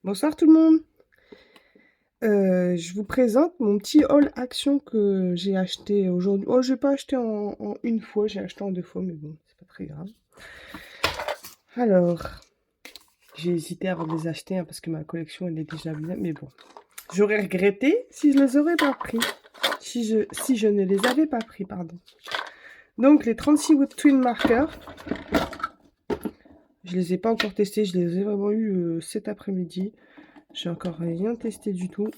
Bonsoir tout le monde. Je vous présente mon petit haul Action que j'ai acheté aujourd'hui. Oh, j'ai pas acheté en une fois, j'ai acheté en deux fois, mais bon, c'est pas très grave. Alors, j'ai hésité avant de les acheter parce que ma collection elle est déjà bien, mais bon. J'aurais regretté si je les aurais pas pris. Si je ne les avais pas pris, pardon. Donc, les 36 Wood Twin Markers, je les ai pas encore testés, je les ai vraiment eu cet après-midi. J'ai encore rien testé du tout.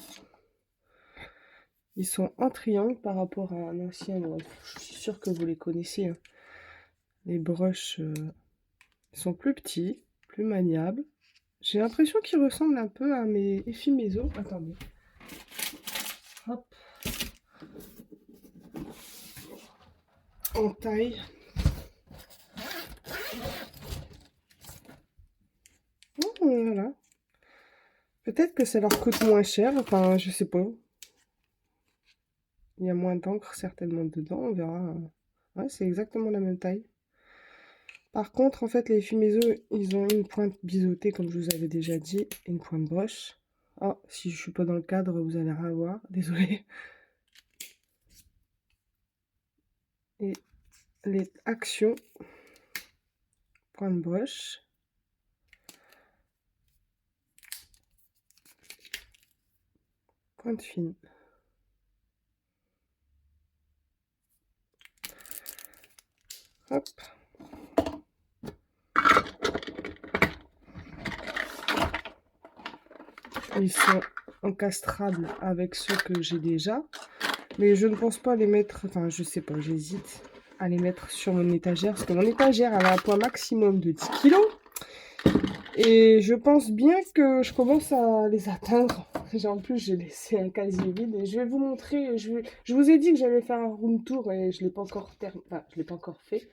Ils sont en triangle par rapport à un ancien. Je suis sûre que vous les connaissez, hein. Les brushes sont plus petits, plus maniables. J'ai l'impression qu'ils ressemblent un peu à mes Effimeso. Attendez. Hop. En taille. Oh, voilà. Peut-être que ça leur coûte moins cher. Enfin, je sais pas. Il y a moins d'encre certainement dedans. On verra. Ouais, c'est exactement la même taille. Par contre, en fait, les Effimeso, ils ont une pointe biseautée, comme je vous avais déjà dit, et une pointe broche. Oh, si je suis pas dans le cadre, vous allez rien voir. Désolée. Et les actions, pointe broche. Pointe fine. Hop. Ils sont encastrables avec ceux que j'ai déjà. Mais je ne pense pas les mettre... Enfin, je sais pas, j'hésite à les mettre sur mon étagère. Parce que mon étagère, elle a un poids maximum de 10 kg. Et je pense bien que je commence à les atteindre. En plus, j'ai laissé un casier vide. Et je vais vous montrer... Je vous ai dit que j'allais faire un room tour et je ne l'ai pas encore Enfin, je l'ai pas encore fait.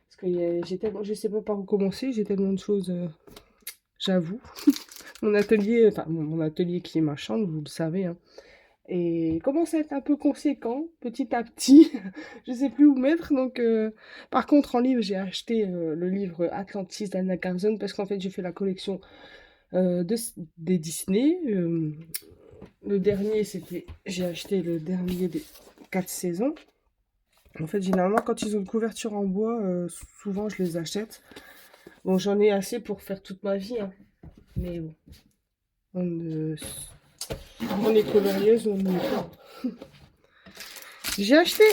Parce que j'ai tellement... Je sais pas par où commencer. J'ai tellement de choses... J'avoue. Mon atelier, enfin mon atelier qui est ma chambre, vous le savez, hein, et commence à être un peu conséquent, petit à petit. Je sais plus où mettre, donc... Par contre, en livre, j'ai acheté le livre Atlantis d'Anna Carson, parce qu'en fait, j'ai fait la collection des Disney. Le dernier, c'était... J'ai acheté le dernier des 4 saisons. En fait, généralement, quand ils ont une couverture en bois, souvent, je les achète. Bon, j'en ai assez pour faire toute ma vie, hein, mais bon. On est colorieuse, on est pas. J'ai acheté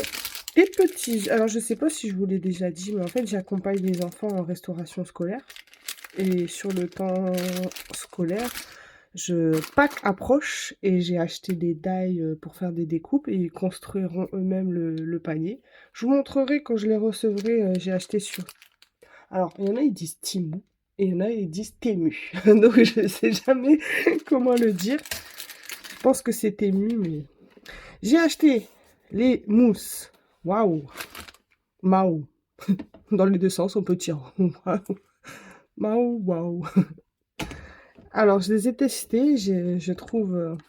des petits... Alors, je sais pas si je vous l'ai déjà dit, mais en fait, j'accompagne les enfants en restauration scolaire. Et sur le temps scolaire, Pâques approche et j'ai acheté des die pour faire des découpes et ils construiront eux-mêmes le panier. Je vous montrerai quand je les recevrai. J'ai acheté sur... Alors, il y en a, ils disent Temu. Et il y en a, ils disent Temu. Donc, je ne sais jamais comment le dire. Je pense que c'est Temu, mais... J'ai acheté les mousses. Waouh. Mao. Dans les deux sens, on peut dire. Waouh. Mao, waouh. Alors, je les ai testés. Je trouve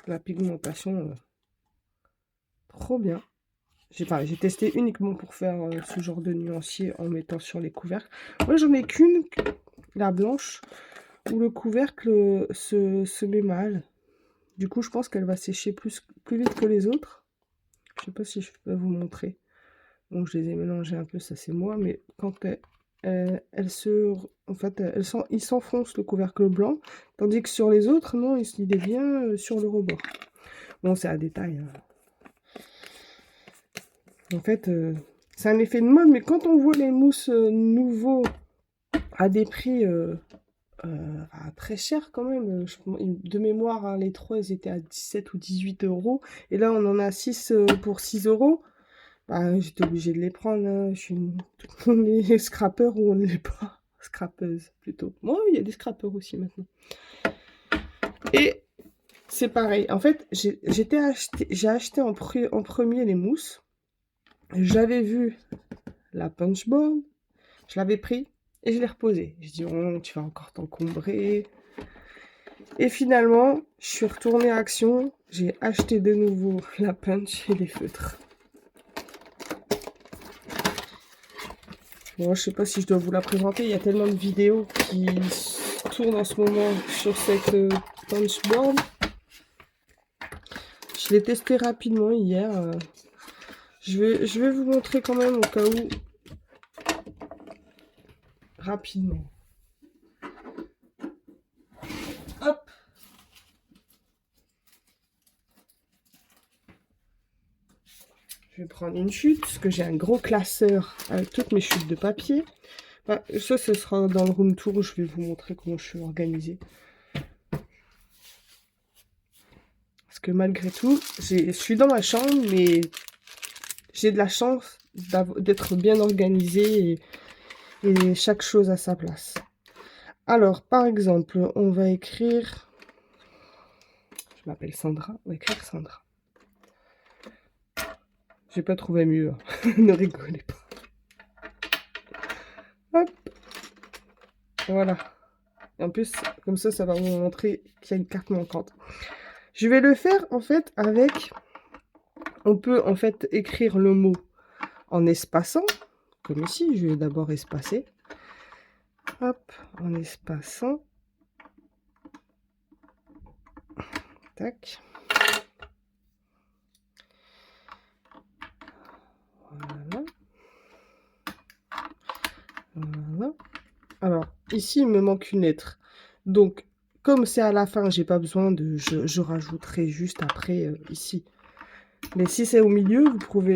la pigmentation trop bien. J'ai testé uniquement pour faire ce genre de nuancier en mettant sur les couvercles. Moi, j'en ai qu'une, la blanche, où le couvercle se met mal. Du coup, je pense qu'elle va sécher plus vite que les autres. Je sais pas si je peux vous montrer. Donc, je les ai mélangés un peu, ça c'est moi. Mais quand en fait, il s'enfonce le couvercle blanc. Tandis que sur les autres, non, il est bien sur le rebord. Bon, c'est un détail, hein. En fait, c'est un effet de mode. Mais quand on voit les mousses nouveaux à des prix très chers quand même, de mémoire, hein, les trois, ils étaient à 17 ou 18 euros. Et là, on en a 6 pour 6 euros. Bah, j'étais obligée de les prendre, hein. Je suis on est scrappeur ou on ne l'est pas. Scrappeuse, plutôt. Moi, il y a des scrappeurs aussi maintenant. Et c'est pareil. En fait, j'ai acheté en premier les mousses. J'avais vu la punchboard. Je l'avais pris et je l'ai reposé. Je dis, oh, tu vas encore t'encombrer. Et finalement, je suis retournée à Action. J'ai acheté de nouveau la punch et les feutres. Bon, je sais pas si je dois vous la présenter. Il y a tellement de vidéos tourne en ce moment sur cette punchboard. Je l'ai testé rapidement hier. Je vais vous montrer quand même au cas où. Rapidement. Hop. Je vais prendre une chute, parce que j'ai un gros classeur avec toutes mes chutes de papier. Enfin, ça, ce sera dans le room tour où je vais vous montrer comment je suis organisée. Parce que malgré tout, je suis dans ma chambre, mais j'ai de la chance d'être bien organisée et chaque chose à sa place. Alors, par exemple, on va écrire... Je m'appelle Sandra, on va écrire Sandra. J'ai pas trouvé mieux, hein. Ne rigolez pas. Hop. Voilà. Et en plus, comme ça va vous montrer qu'il y a une carte manquante. Je vais le faire, en fait, avec... On peut, en fait, écrire le mot en espaçant. Comme ici, je vais d'abord espacer. Hop, en espaçant. Tac. Voilà. Voilà. Alors, ici, il me manque une lettre. Donc, comme c'est à la fin, j'ai pas besoin de... Je rajouterai juste après, ici. Mais si c'est au milieu,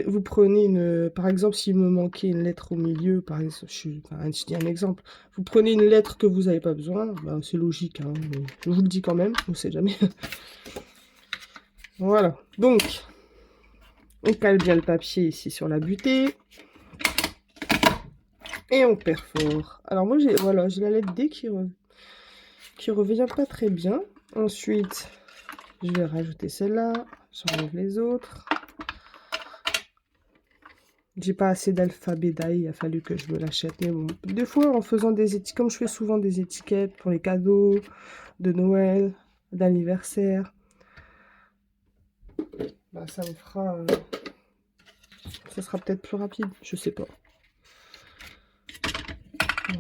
vous prenez une... Par exemple, s'il me manquait une lettre au milieu, par exemple, je dis un exemple. Vous prenez une lettre que vous n'avez pas besoin. Ben, c'est logique, hein, mais je vous le dis quand même, on ne sait jamais. Voilà. Donc, on cale bien le papier ici sur la butée. Et on perfore. Alors moi, j'ai la lettre D qui revient pas très bien. Ensuite, je vais rajouter celle-là. J'enlève les autres. J'ai pas assez d'alphabet d'A, il a fallu que je me l'achète. Mais bon, des fois, en faisant des étiquettes, comme je fais souvent des étiquettes pour les cadeaux de Noël, d'anniversaire, bah, ça me fera... ça sera peut-être plus rapide, je sais pas.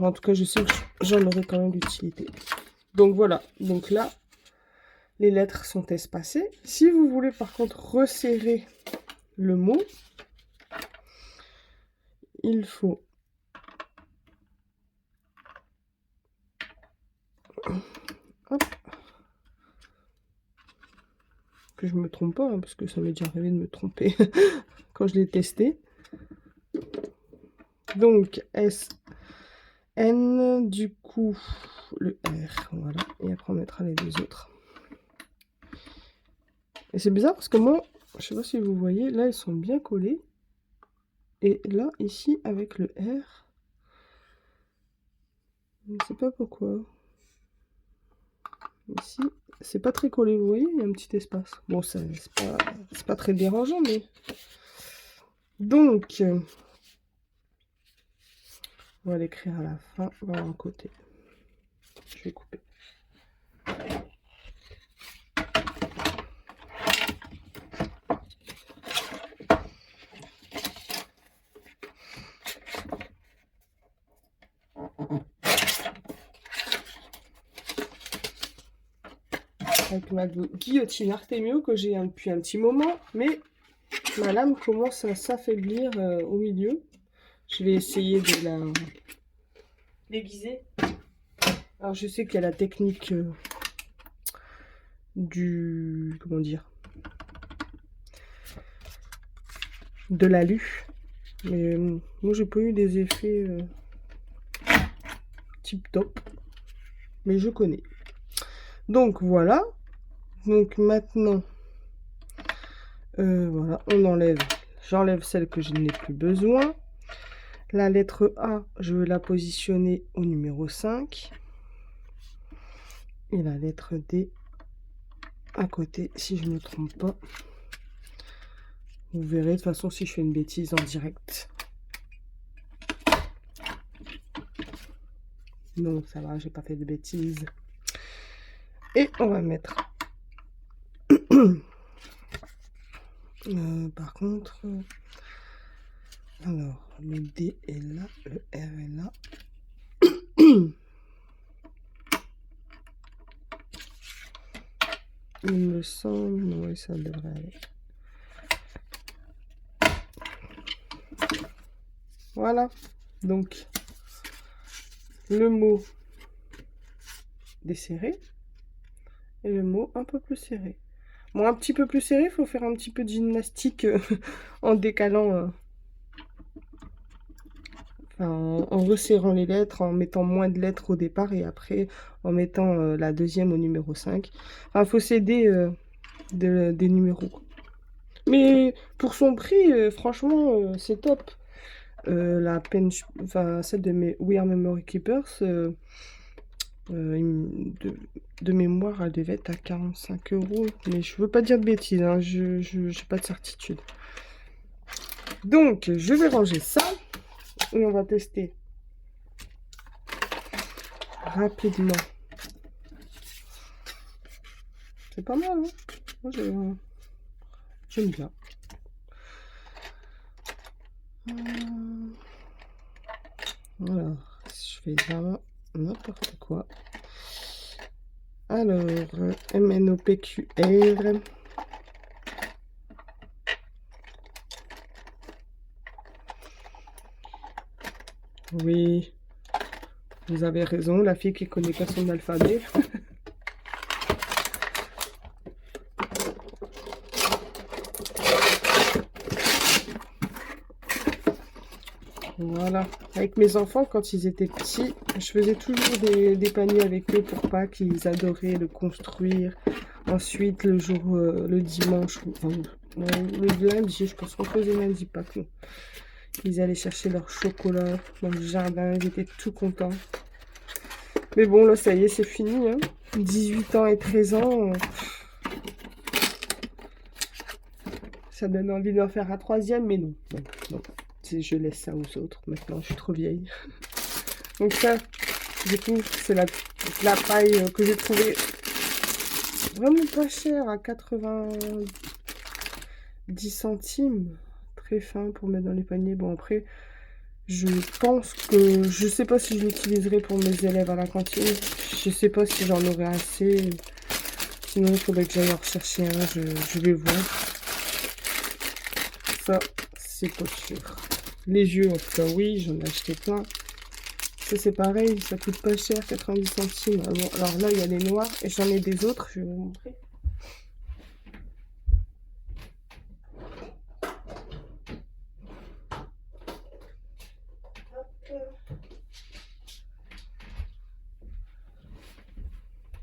En tout cas, je sais que j'en aurai quand même l'utilité. Donc voilà, donc là, les lettres sont espacées. Si vous voulez par contre resserrer le mot, il faut hop, que je me trompe pas, hein, parce que ça m'est déjà arrivé de me tromper quand je l'ai testé. Donc S, N, du coup, le R, voilà. Et après on mettra les deux autres. Et c'est bizarre parce que moi, je sais pas si vous voyez, là ils sont bien collés. Et là, ici, avec le R, je ne sais pas pourquoi. Ici, c'est pas très collé, vous voyez, il y a un petit espace. Bon, c'est pas très dérangeant, mais... Donc, on va l'écrire à la fin, voilà, un côté. Je vais couper. Avec ma guillotine Artemio que j'ai depuis un petit moment, mais ma lame commence à s'affaiblir au milieu. Je vais essayer de la l'aiguiser. Alors je sais qu'il y a la technique du... comment dire, de l'alu. Mais moi j'ai pas eu des effets tip top. Mais je connais. Donc voilà. Donc maintenant, voilà, on enlève. J'enlève celle que je n'ai plus besoin. La lettre A, je vais la positionner au numéro 5. Et la lettre D à côté, si je ne me trompe pas. Vous verrez, de toute façon, si je fais une bêtise en direct. Non, ça va, j'ai pas fait de bêtises. Et on va mettre... par contre... alors, le D est là, le R est là. Il me semble, oui, ça devrait aller. Voilà, donc le mot desserré et le mot un peu plus serré. Bon, un petit peu plus serré, il faut faire un petit peu de gymnastique en décalant, en resserrant les lettres, en mettant moins de lettres au départ et après en mettant la deuxième au numéro 5. Enfin, il faut s'aider des numéros. Mais pour son prix, franchement, c'est top. La peine, enfin, celle de mes We Are Memory Keepers, de mémoire, elle devait être à 45 €. Mais je veux pas dire de bêtises, hein, je n'ai pas de certitude. Donc, je vais ranger ça. Et on va tester rapidement. C'est pas mal, hein? Moi, j'aime bien. Voilà, je fais vraiment n'importe quoi. Alors, MNOPQR. Oui, vous avez raison, la fille qui connaît pas son alphabet. Voilà, avec mes enfants, quand ils étaient petits, je faisais toujours des paniers avec eux pour pas qu'ils adoraient le construire. Ensuite, le jour, le dimanche, enfin, le lundi, je pense qu'on faisait lundi, pas que. Ils allaient chercher leur chocolat dans le jardin, ils étaient tout contents. Mais bon, là, ça y est, c'est fini. Hein. 18 ans et 13 ans, ça donne envie d'en faire un troisième, mais non. Non, non. Je laisse ça aux autres. Maintenant, je suis trop vieille. Donc ça, du coup, c'est la paille que j'ai trouvée vraiment pas chère, à 90 centimes. Très fin pour mettre dans les paniers. Bon, après, je pense que... Je sais pas si je l'utiliserai pour mes élèves à la cantine. Je sais pas si j'en aurai assez. Sinon, il faudrait que j'aille en rechercher un. Je vais voir. Ça, c'est pas sûr. Les yeux, en tout cas, oui, j'en ai acheté plein. Ça, c'est pareil, ça coûte pas cher, 90 centimes. Bon, alors là, il y a les noirs et j'en ai des autres, je vais vous montrer.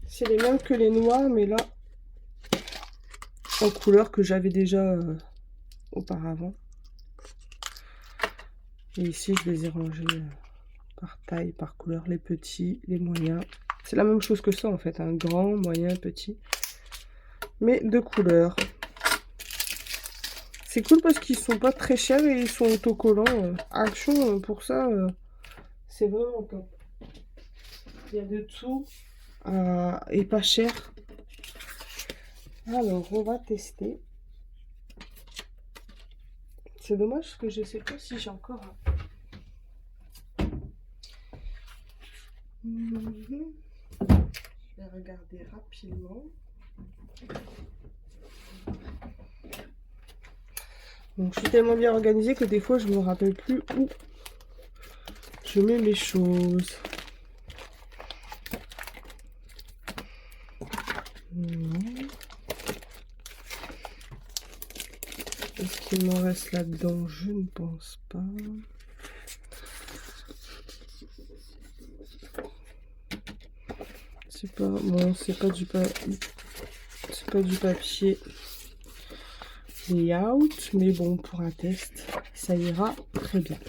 C'est les mêmes que les noirs, mais là, en couleur que j'avais déjà auparavant. Et ici, je les ai rangés par taille, par couleur, les petits, les moyens. C'est la même chose que ça, en fait, un grand, moyen, petit. Mais de couleur. C'est cool parce qu'ils sont pas très chers et ils sont autocollants. Action, pour ça, c'est vraiment top. Il y a de tout et pas cher. Alors, on va tester. C'est dommage que je sais pas si j'ai encore... Je vais regarder rapidement. Donc, je suis tellement bien organisée que des fois, je me rappelle plus où je mets mes choses. Est-ce qu'il m'en reste là-dedans? Je ne pense pas. C'est pas... Bon, c'est pas du papier layout, mais bon, pour un test, ça ira très bien.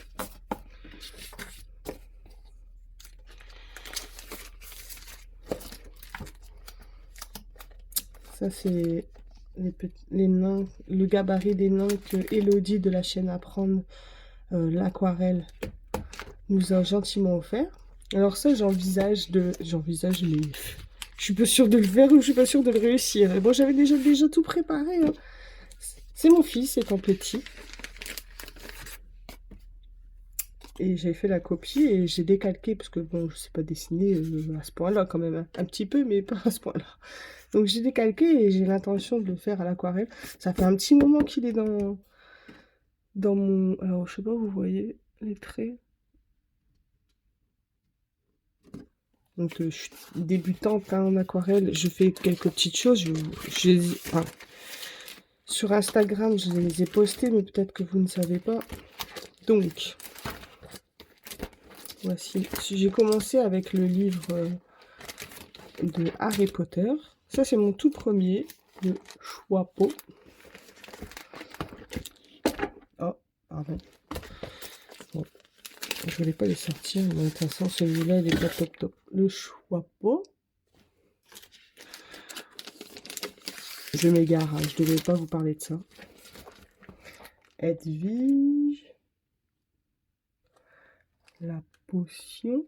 Ça, c'est les nains, le gabarit des nains que Elodie de la chaîne Apprendre l'aquarelle nous a gentiment offert. Alors ça, j'envisage, mais je suis pas sûre de le faire ou je suis pas sûre de le réussir. Et bon, j'avais déjà tout préparé. Hein. C'est mon fils étant petit. Et j'avais fait la copie et j'ai décalqué, parce que bon, je sais pas dessiner à ce point-là quand même, hein. Un petit peu, mais pas à ce point-là. Donc j'ai décalqué et j'ai l'intention de le faire à l'aquarelle. Ça fait un petit moment qu'il est dans mon... Alors, je sais pas, vous voyez les traits. Donc, je suis débutante hein, en aquarelle. Je fais quelques petites choses. Enfin, sur Instagram, je les ai postées, mais peut-être que vous ne savez pas. Donc, voici. J'ai commencé avec le livre de Harry Potter. Ça, c'est mon tout premier, le Choixpeau. Oh, pardon. Bon, je voulais pas les sortir, mais de toute façon, celui-là, il est pas top top. Le Choixpeau. Je m'égare, hein, je devais pas vous parler de ça. Edwige. La potion.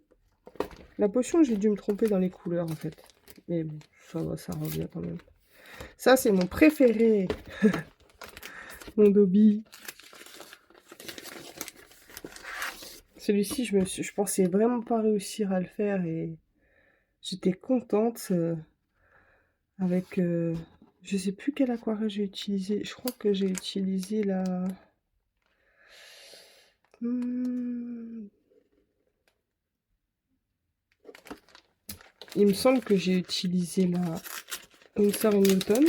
La potion, j'ai dû me tromper dans les couleurs, en fait. Mais bon, ça va, ça revient quand même. Ça, c'est mon préféré. Mon Dobby. Celui-ci, je pensais vraiment pas réussir à le faire et j'étais contente avec... je sais plus quelle aquarelle j'ai utilisé. Je crois que j'ai utilisé la... Il me semble que j'ai utilisé la Winsor & Newton,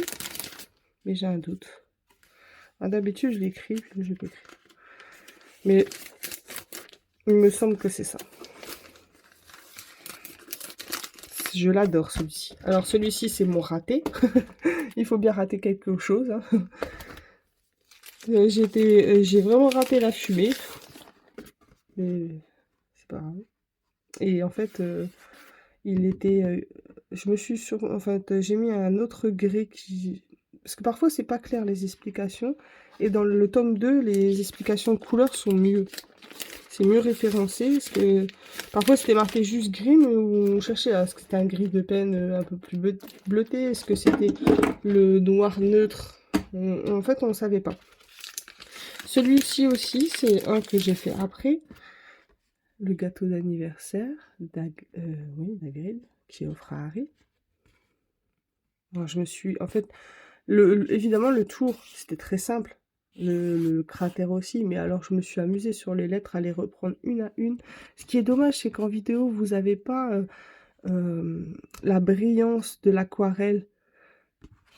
mais j'ai un doute. Ah, d'habitude, je l'écris, puis je l'écris. Mais il me semble que c'est ça. Je l'adore, celui-ci. Alors, celui-ci, c'est mon raté. Il faut bien rater quelque chose. Hein. J'ai vraiment raté la fumée. Mais c'est pas grave. Et en fait, il était... je me suis sur... En fait, j'ai mis un autre gris qui... Parce que parfois, c'est pas clair, les explications. Et dans le tome 2, les explications de couleurs sont mieux. C'est mieux référencé, parce que parfois c'était marqué juste gris, mais on cherchait est-ce que c'était un gris de peine un peu plus bleuté, est-ce que c'était le noir neutre. En fait, on ne savait pas. Celui-ci aussi, c'est un que j'ai fait après. Le gâteau d'anniversaire d'Hagrid, qui offre à Harry. Alors, je me suis... En fait, évidemment, le tour, c'était très simple. Le cratère aussi, mais alors je me suis amusée sur les lettres à les reprendre une à une. Ce qui est dommage, c'est qu'en vidéo, vous n'avez pas la brillance de l'aquarelle.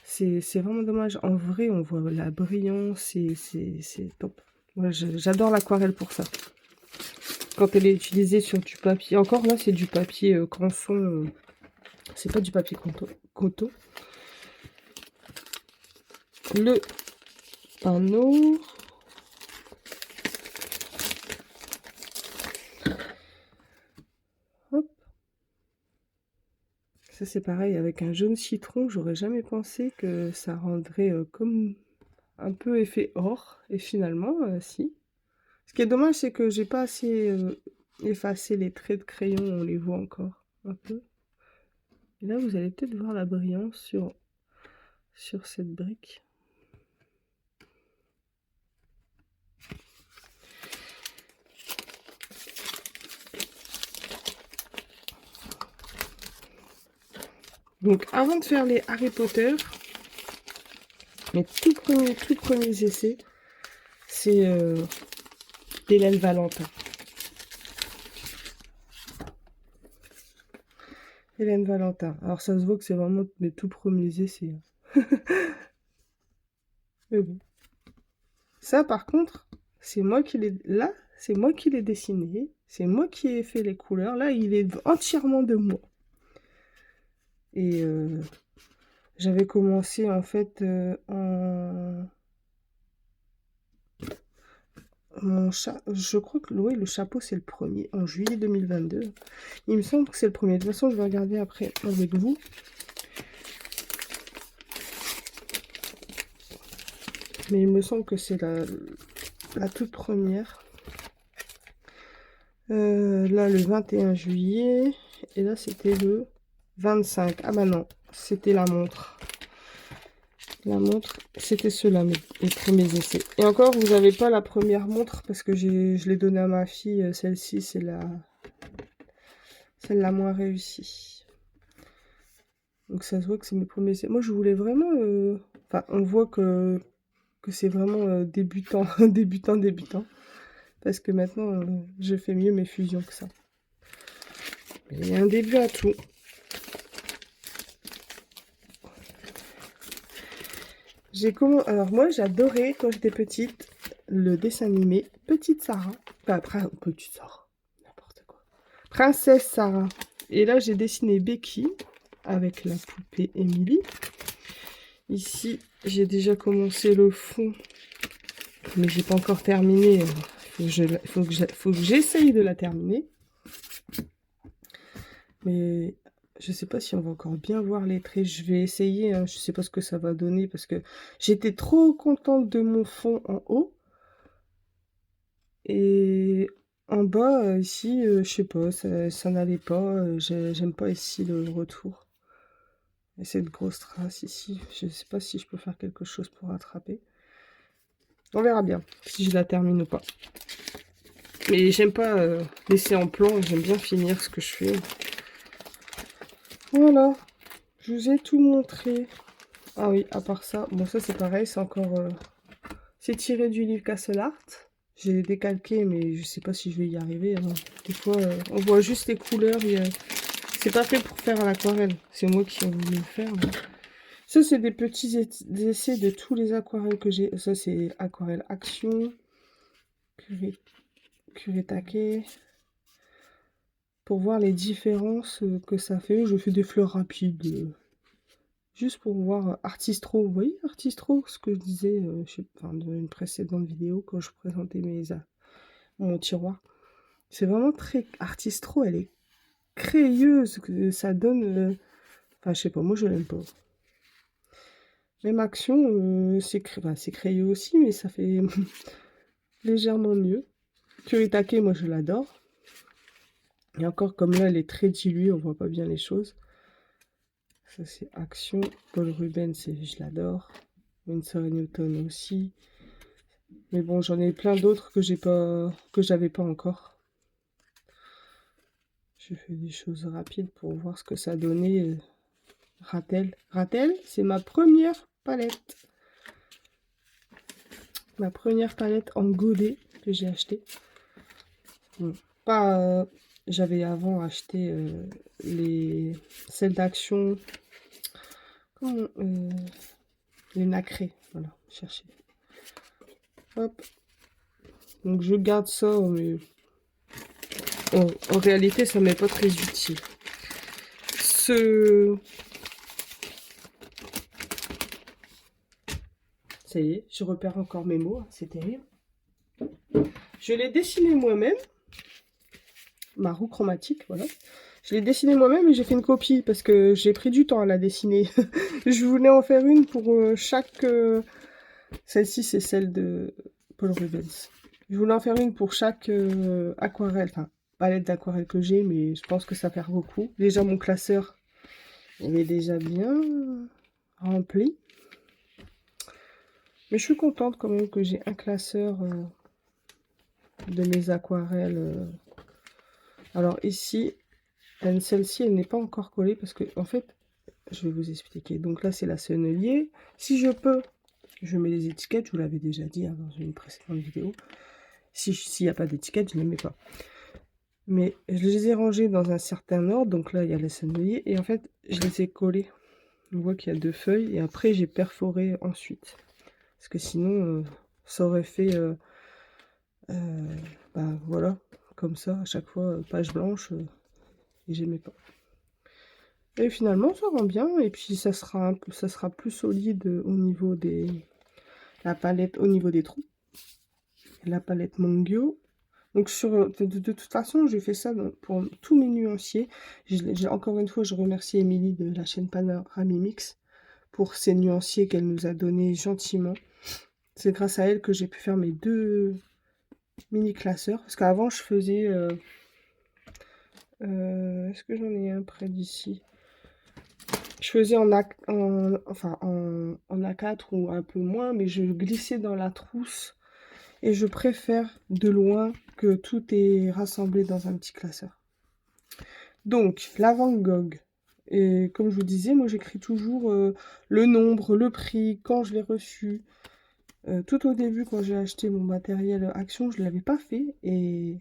C'est vraiment dommage. En vrai, on voit la brillance, c'est top. Moi, j'adore l'aquarelle pour ça. Quand elle est utilisée sur du papier. Encore là, c'est du papier canson. C'est pas du papier coton. Le panneau. Hop. Ça, c'est pareil. Avec un jaune citron, j'aurais jamais pensé que ça rendrait comme un peu effet or. Et finalement, si. Ce qui est dommage, c'est que j'ai pas assez effacé les traits de crayon. On les voit encore un peu. Et là, vous allez peut-être voir la brillance sur cette brique. Donc, avant de faire les Harry Potter, mes tout premiers essais, c'est d'Hélène Valentin. Hélène Valentin. Alors, ça se voit que c'est vraiment mes tout premiers essais. Mais bon. Ça, par contre, c'est moi qui l'ai... Là, c'est moi qui l'ai dessiné. C'est moi qui ai fait les couleurs. Là, il est entièrement de moi. Et j'avais commencé, en fait, je crois que oui, le chapeau, c'est le premier, en juillet 2022. Il me semble que c'est le premier. De toute façon, je vais regarder après avec vous. Mais il me semble que c'est la toute première. Là, le 21 juillet. Et là, c'était le 25. Ah bah non, c'était la montre. La montre, c'était ceux-là, mes premiers essais. Et encore, vous n'avez pas la première montre parce que je l'ai donnée à ma fille. Celle-ci, c'est celle la moins réussie. Donc ça se voit que c'est mes premiers essais. Moi, je voulais vraiment... Enfin, on voit que c'est vraiment débutant, débutant. Parce que maintenant, je fais mieux mes fusions que ça. Mais il y a un début à tout. Alors moi, j'adorais, quand j'étais petite, le dessin animé Petite Sarah. Enfin, après, Petite Sarah, n'importe quoi. Princesse Sarah. Et là, j'ai dessiné Becky avec la poupée Emily. Ici, j'ai déjà commencé le fond, mais j'ai pas encore terminé. Faut que j'essaye de la terminer. Mais je sais pas si on va encore bien voir les traits. Je vais essayer, hein. Je sais pas ce que ça va donner parce que j'étais trop contente de mon fond en haut. Et en bas, ici, je sais pas, ça n'allait pas. J'aime pas ici le retour. Et cette grosse trace ici, je sais pas si je peux faire quelque chose pour rattraper. On verra bien si je la termine ou pas. Mais j'aime pas laisser en plan, j'aime bien finir ce que je fais. Voilà, je vous ai tout montré. Ah oui, à part ça, bon ça c'est pareil, c'est encore... c'est tiré du livre Castle Art. J'ai décalqué, mais je sais pas si je vais y arriver, hein. Des fois, on voit juste les couleurs. C'est pas fait pour faire à l'aquarelle. C'est moi qui ai voulu le faire. Mais... Ça, c'est des petits essais de tous les aquarelles que j'ai. Ça, c'est aquarelle action. Kuretake. Pour voir les différences que ça fait. Je fais des fleurs rapides. Juste pour voir Artistro. Vous voyez Artistro, ce que je disais dans une précédente vidéo quand je présentais mon tiroir. C'est vraiment très... Artistro, elle est crayeuse. Ça donne... Enfin, je sais pas, moi je l'aime pas. Même action, c'est crayeux aussi, mais ça fait légèrement mieux. Kuritake, moi je l'adore. Et encore comme là, elle est très diluée, on voit pas bien les choses. Ça c'est action. Paul Rubens, je l'adore. Winsor & Newton aussi. Mais bon, j'en ai plein d'autres que j'avais pas encore. Je fais des choses rapides pour voir ce que ça donnait. Ratel. Ratel, c'est ma première palette. Ma première palette en godet que j'ai achetée. Bon, pas... j'avais avant acheté celles d'action. Les nacrés. Voilà, cherchez. Hop. Donc je garde ça, mais en réalité, ça m'est pas très utile. Ça y est, je repère encore mes mots, c'est terrible. Je l'ai dessiné moi-même. Ma roue chromatique, voilà. Je l'ai dessiné moi-même et j'ai fait une copie parce que j'ai pris du temps à la dessiner. Je voulais en faire une pour chaque... Celle-ci, c'est celle de Paul Rubens. Je voulais en faire une pour chaque aquarelle, enfin, palette d'aquarelle que j'ai, mais je pense que ça perd beaucoup. Déjà, mon classeur, il est déjà bien rempli. Mais je suis contente quand même que j'ai un classeur de mes aquarelles. Alors ici, celle-ci, elle n'est pas encore collée parce que, en fait, je vais vous expliquer. Donc là, c'est la sennelier. Si je peux, je mets les étiquettes. Je vous l'avais déjà dit dans une précédente vidéo. S'il n'y a pas d'étiquette, je ne les mets pas. Mais je les ai rangées dans un certain ordre. Donc là, il y a la sennelier. Et en fait, je les ai collées. On voit qu'il y a 2 feuilles. Et après, j'ai perforé ensuite. Parce que sinon, ça aurait fait... voilà, comme ça, à chaque fois, page blanche. Et j'aimais pas. Et finalement, ça rend bien. Et puis, ça sera plus solide au niveau la palette, au niveau des trous. La palette Mangyo. Donc, de toute façon, j'ai fait ça pour tous mes nuanciers. Encore une fois, je remercie Émilie de la chaîne Panoramimix pour ces nuanciers qu'elle nous a donnés gentiment. C'est grâce à elle que j'ai pu faire mes 2 mini classeurs. Parce qu'avant, je faisais... est-ce que j'en ai un près d'ici? Je faisais enfin, en A4 ou un peu moins, mais je glissais dans la trousse. Et je préfère de loin que tout est rassemblé dans un petit classeur. Donc, la Van Gogh. Et comme je vous disais, moi j'écris toujours le nombre, le prix, quand je l'ai reçu. Tout au début, quand j'ai acheté mon matériel Action, je ne l'avais pas fait. Et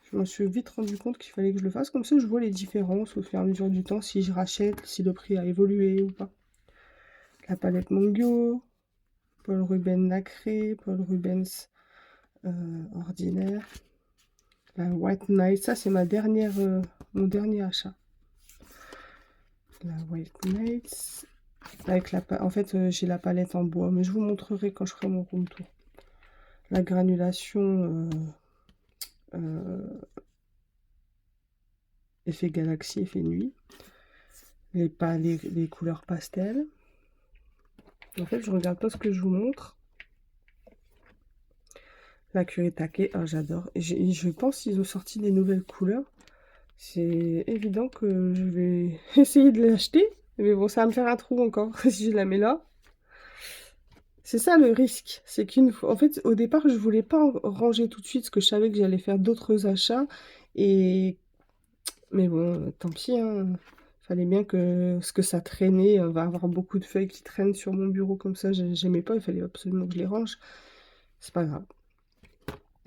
je me suis vite rendu compte qu'il fallait que je le fasse. Comme ça, je vois les différences au fur et à mesure du temps, si je rachète, si le prix a évolué ou pas. La palette Mangio, Paul Rubens nacré, Paul Rubens ordinaire. La White Knight, ça c'est mon dernier achat. La White Knight, avec en fait j'ai la palette en bois, mais je vous montrerai quand je ferai mon room tour. La granulation effet galaxie, effet nuit. Les couleurs pastel. En fait, je regarde pas ce que je vous montre. La Kuretake, oh, j'adore. Je pense qu'ils ont sorti des nouvelles couleurs. C'est évident que je vais essayer de l'acheter. Mais bon, ça va me faire un trou encore si je la mets là. C'est ça le risque. C'est qu'une fois... En fait, au départ, je voulais pas ranger tout de suite parce que je savais que j'allais faire d'autres achats. Et... Mais bon, tant pis, hein. Fallait bien que ce que ça traînait, on va avoir beaucoup de feuilles qui traînent sur mon bureau comme ça, j'aimais pas, il fallait absolument que je les range. C'est pas grave.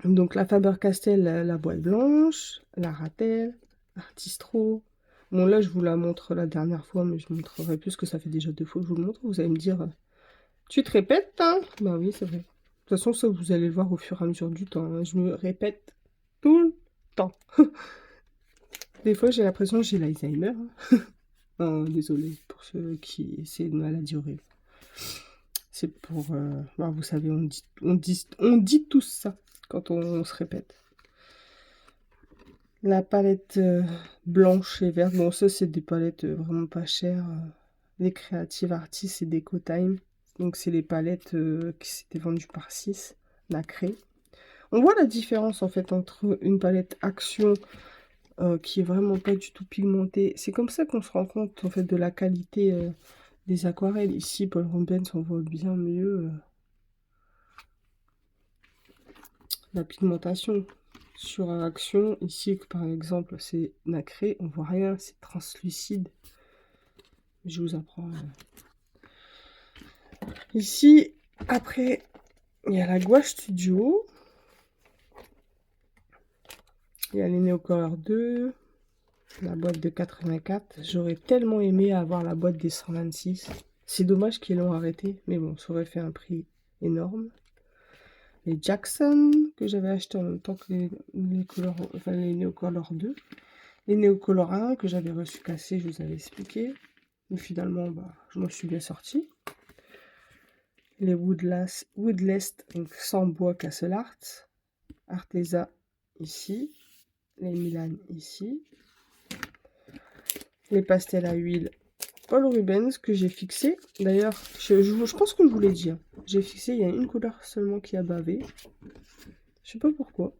Donc la Faber-Castell, la boîte blanche, la Ratel, Artistro. Bon là je vous la montre la dernière fois, mais je vous montrerai plus que ça fait déjà 2 fois que je vous le montre. Vous allez me dire, tu te répètes, hein? Bah oui, c'est vrai. De toute façon, ça vous allez le voir au fur et à mesure du temps, hein. Je me répète tout le temps. Des fois j'ai l'impression que j'ai l'Alzheimer, hein. Oh, désolé pour ceux qui... C'est une maladie horrible. C'est pour... bah, vous savez, on dit tout ça quand on se répète. La palette blanche et verte. Bon, ça, c'est des palettes vraiment pas chères. Les Creative Artists et Deco Time. Donc, c'est les palettes qui s'étaient vendues par 6, nacré. On voit la différence, en fait, entre une palette Action qui est vraiment pas du tout pigmentée. C'est comme ça qu'on se rend compte, en fait, de la qualité des aquarelles. Ici, Paul Rubens, on voit bien mieux la pigmentation. Sur Action, ici, par exemple, c'est nacré. On voit rien, c'est translucide. Je vous apprends. Ici, après, il y a la Gouache Studio. Il y a les Neocolor 2. La boîte de 84. J'aurais tellement aimé avoir la boîte des 126. C'est dommage qu'ils l'ont arrêté. Mais bon, ça aurait fait un prix énorme. Les Jackson, que j'avais acheté en même temps que les Neocolor 2. Les Neocolor 1, que j'avais reçu cassé, je vous avais expliqué. Mais finalement, bah, je m'en suis bien sortie. Les Woodless, donc sans bois Castle Art. Arteza ici. Les Milan ici. Les pastels à huile Paul Rubens que j'ai fixé. D'ailleurs, je pense que je vous l'ai dit. Hein. J'ai fixé, il y a une couleur seulement qui a bavé. Je sais pas pourquoi.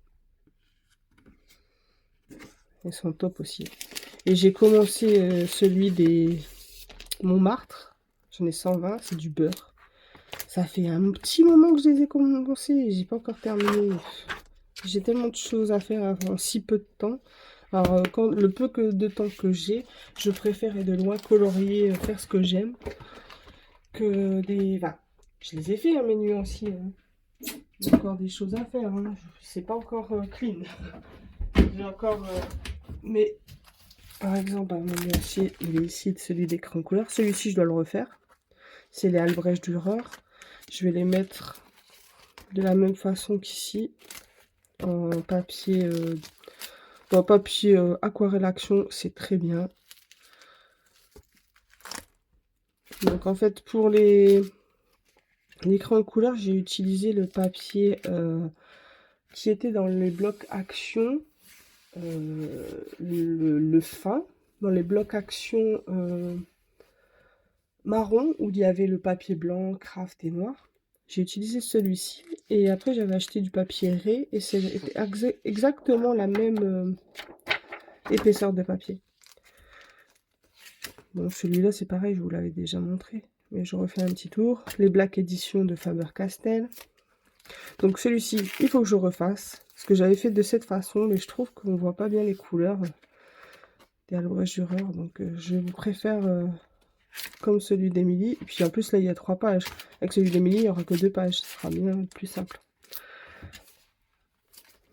Ils sont top aussi. Et j'ai commencé celui des Montmartre. J'en ai 120, c'est du beurre. Ça fait un petit moment que je les ai commencés et j'ai pas encore terminé. J'ai tellement de choses à faire en si peu de temps. Alors, le peu de temps que j'ai, je préfère de loin colorier, faire ce que j'aime, que des... Enfin, je les ai fait, hein, mes nuanciers. Hein. J'ai encore des choses à faire. Hein. C'est pas encore clean. J'ai encore... Mais, par exemple, mon nuancier, il est ici, celui d'écran couleur. Celui-ci, je dois le refaire. C'est les Albrecht Dürer. Je vais les mettre de la même façon qu'ici, en papier... papier aquarelle Action, c'est très bien. Donc en fait pour l'écran couleur, j'ai utilisé le papier qui était dans les blocs Action, le fin, dans les blocs Action marron où il y avait le papier blanc, craft et noir. J'ai utilisé celui-ci et après j'avais acheté du papier rayé et c'est exactement la même épaisseur de papier. Bon, celui-là, c'est pareil, je vous l'avais déjà montré. Mais je refais un petit tour. Les Black Edition de Faber-Castell. Donc celui-ci, il faut que je refasse. Parce que j'avais fait de cette façon, mais je trouve qu'on voit pas bien les couleurs des Albrecht Dürer. Donc je préfère comme celui d'Emilie. Et puis en plus, là, il y a 3 pages. Avec celui d'Emilie, il n'y aura que 2 pages. Ce sera bien plus simple.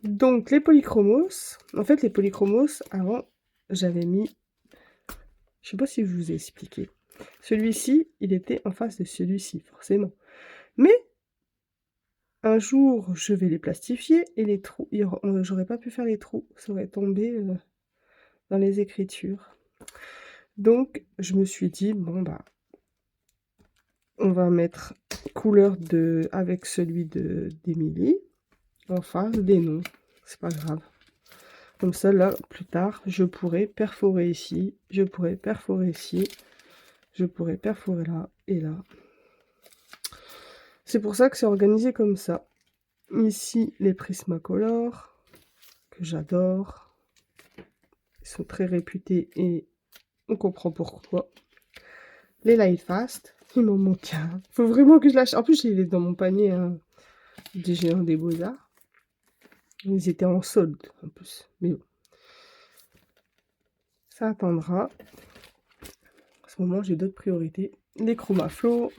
Donc les polychromos. En fait, les polychromos, avant, j'avais mis... Je sais pas si je vous ai expliqué. Celui-ci, il était en face de celui-ci, forcément. Mais un jour, je vais les plastifier et les trous, j'aurais pas pu faire les trous, ça aurait tombé dans les écritures. Donc, je me suis dit, bon, bah, on va mettre couleur avec celui d'Emilie en face des noms. C'est pas grave. Comme ça, là, plus tard, je pourrais perforer ici, je pourrais perforer ici, je pourrais perforer là et là. C'est pour ça que c'est organisé comme ça. Ici, les Prismacolor, que j'adore. Ils sont très réputés et on comprend pourquoi. Les Lightfast, il m'en manque un. Faut vraiment que je lâche. En plus, j'ai dans mon panier des géants des Beaux-Arts. Ils étaient en solde, en plus. Mais bon. Ça attendra. En ce moment, j'ai d'autres priorités. Les Chromaflow.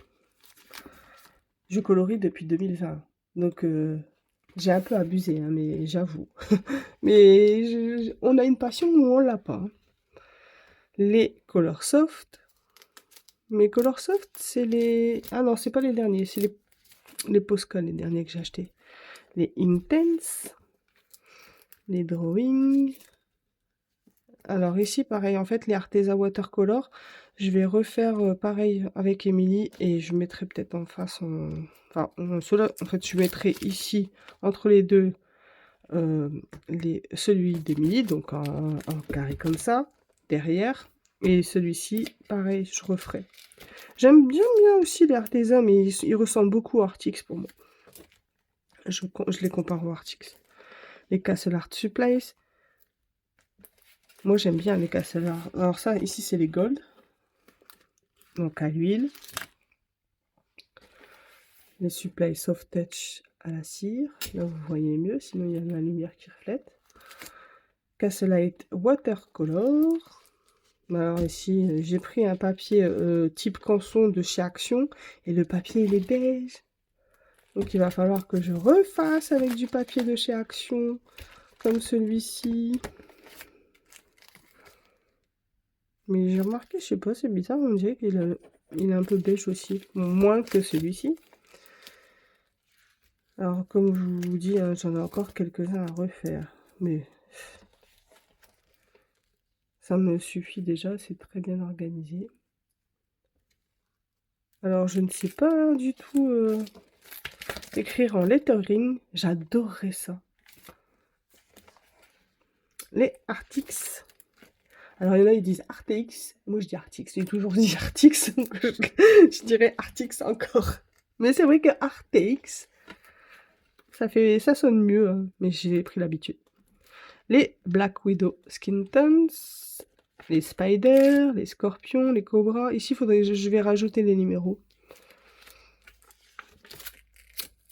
Je colorie depuis 2020. Donc, j'ai un peu abusé, hein, mais j'avoue. Mais on a une passion ou on l'a pas. Les Color Soft. Mais Color Soft, c'est les... Ah non, c'est pas les derniers, c'est les Posca, les derniers que j'ai achetés. Les Intense. Les Drawing. Alors ici, pareil, en fait, les Arteza Watercolor, je vais refaire pareil avec Emilie et je mettrai peut-être en face... Enfin, cela, en fait, je mettrai ici, entre les deux, celui d'Emilie, donc en carré comme ça, derrière. Et celui-ci, pareil, je referai. J'aime bien aussi les Arteza, mais ils ressemblent beaucoup à Artix pour moi. Je les compare aux Artix. Les Castle Art Supplies. Moi, j'aime bien les Castle Art. Alors ça, ici, c'est les Gold. Donc à l'huile. Les Supplies Soft Touch à la cire. Là, vous voyez mieux, sinon il y a la lumière qui reflète. Castlelight Watercolor. Alors ici, j'ai pris un papier type canson de chez Action. Et le papier, il est beige. Donc il va falloir que je refasse avec du papier de chez Action. Comme celui-ci. Mais j'ai remarqué, je sais pas, c'est bizarre, on dirait qu'il est un peu beige aussi. Bon, moins que celui-ci. Alors comme je vous dis, hein, j'en ai encore quelques-uns à refaire. Mais ça me suffit déjà, c'est très bien organisé. Alors je ne sais pas du tout écrire en lettering. J'adorerais ça. Les Artix. Alors il y en a, ils disent Artix. Moi je dis Artix. J'ai toujours dit Artix. Donc je dirais Artix encore. Mais c'est vrai que Artix, ça sonne mieux. Hein, mais j'ai pris l'habitude. Les Black Widow Skin Tones. Les Spiders, les Scorpions, les Cobras. Ici, je vais rajouter les numéros.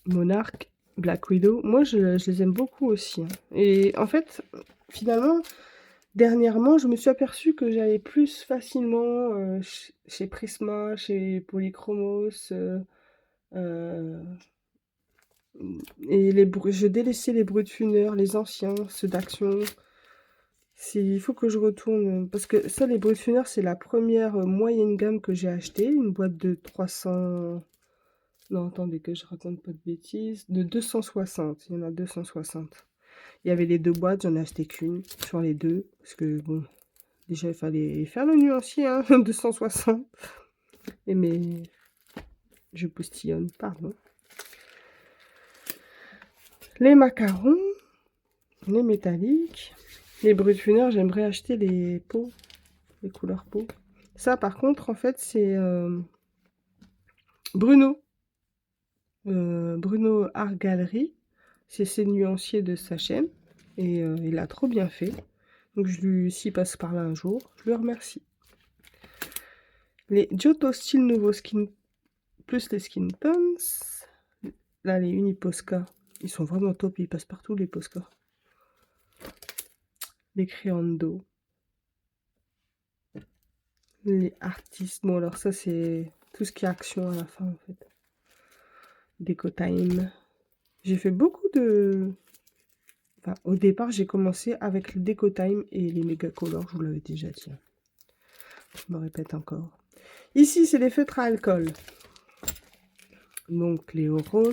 Monarch, Black Widow. Moi, je les aime beaucoup aussi. Hein. Et en fait, finalement, dernièrement, je me suis aperçue que j'allais plus facilement chez Prisma, chez Polychromos. Et je délaissais les Brutfuners, les anciens, ceux d'Action. Il faut que je retourne. Parce que ça, les Brutfuners, c'est la première moyenne gamme que j'ai acheté. Une boîte de 300... Non, attendez, que je raconte pas de bêtises. De 260. Il y en a 260. Il y avait les deux boîtes, j'en ai acheté qu'une sur les deux. Parce que, bon, déjà, il fallait faire le nuancier, hein, 260. Mais je postillonne, pardon. Les macarons, les métalliques, les Brutfuners, j'aimerais acheter les pots, les couleurs peau. Ça, par contre, en fait, c'est Bruno. Bruno Art Gallery. C'est ses nuanciers de sa chaîne. Et il a trop bien fait. Donc, s'il passe par là un jour, je le remercie. Les Giotto Style Nouveau Skin plus les Skin Tones. Là, les Uniposca, ils sont vraiment top, ils passent partout les Posca. Les crayons d'eau. Les artistes. Bon, alors ça, c'est tout ce qui est action à la fin, en fait. Déco Time. J'ai fait beaucoup de... Enfin, au départ, j'ai commencé avec le Déco Time et les Mega Colors, je vous l'avais déjà dit. Je me répète encore. Ici, c'est les feutres à alcool. Donc, les Oros.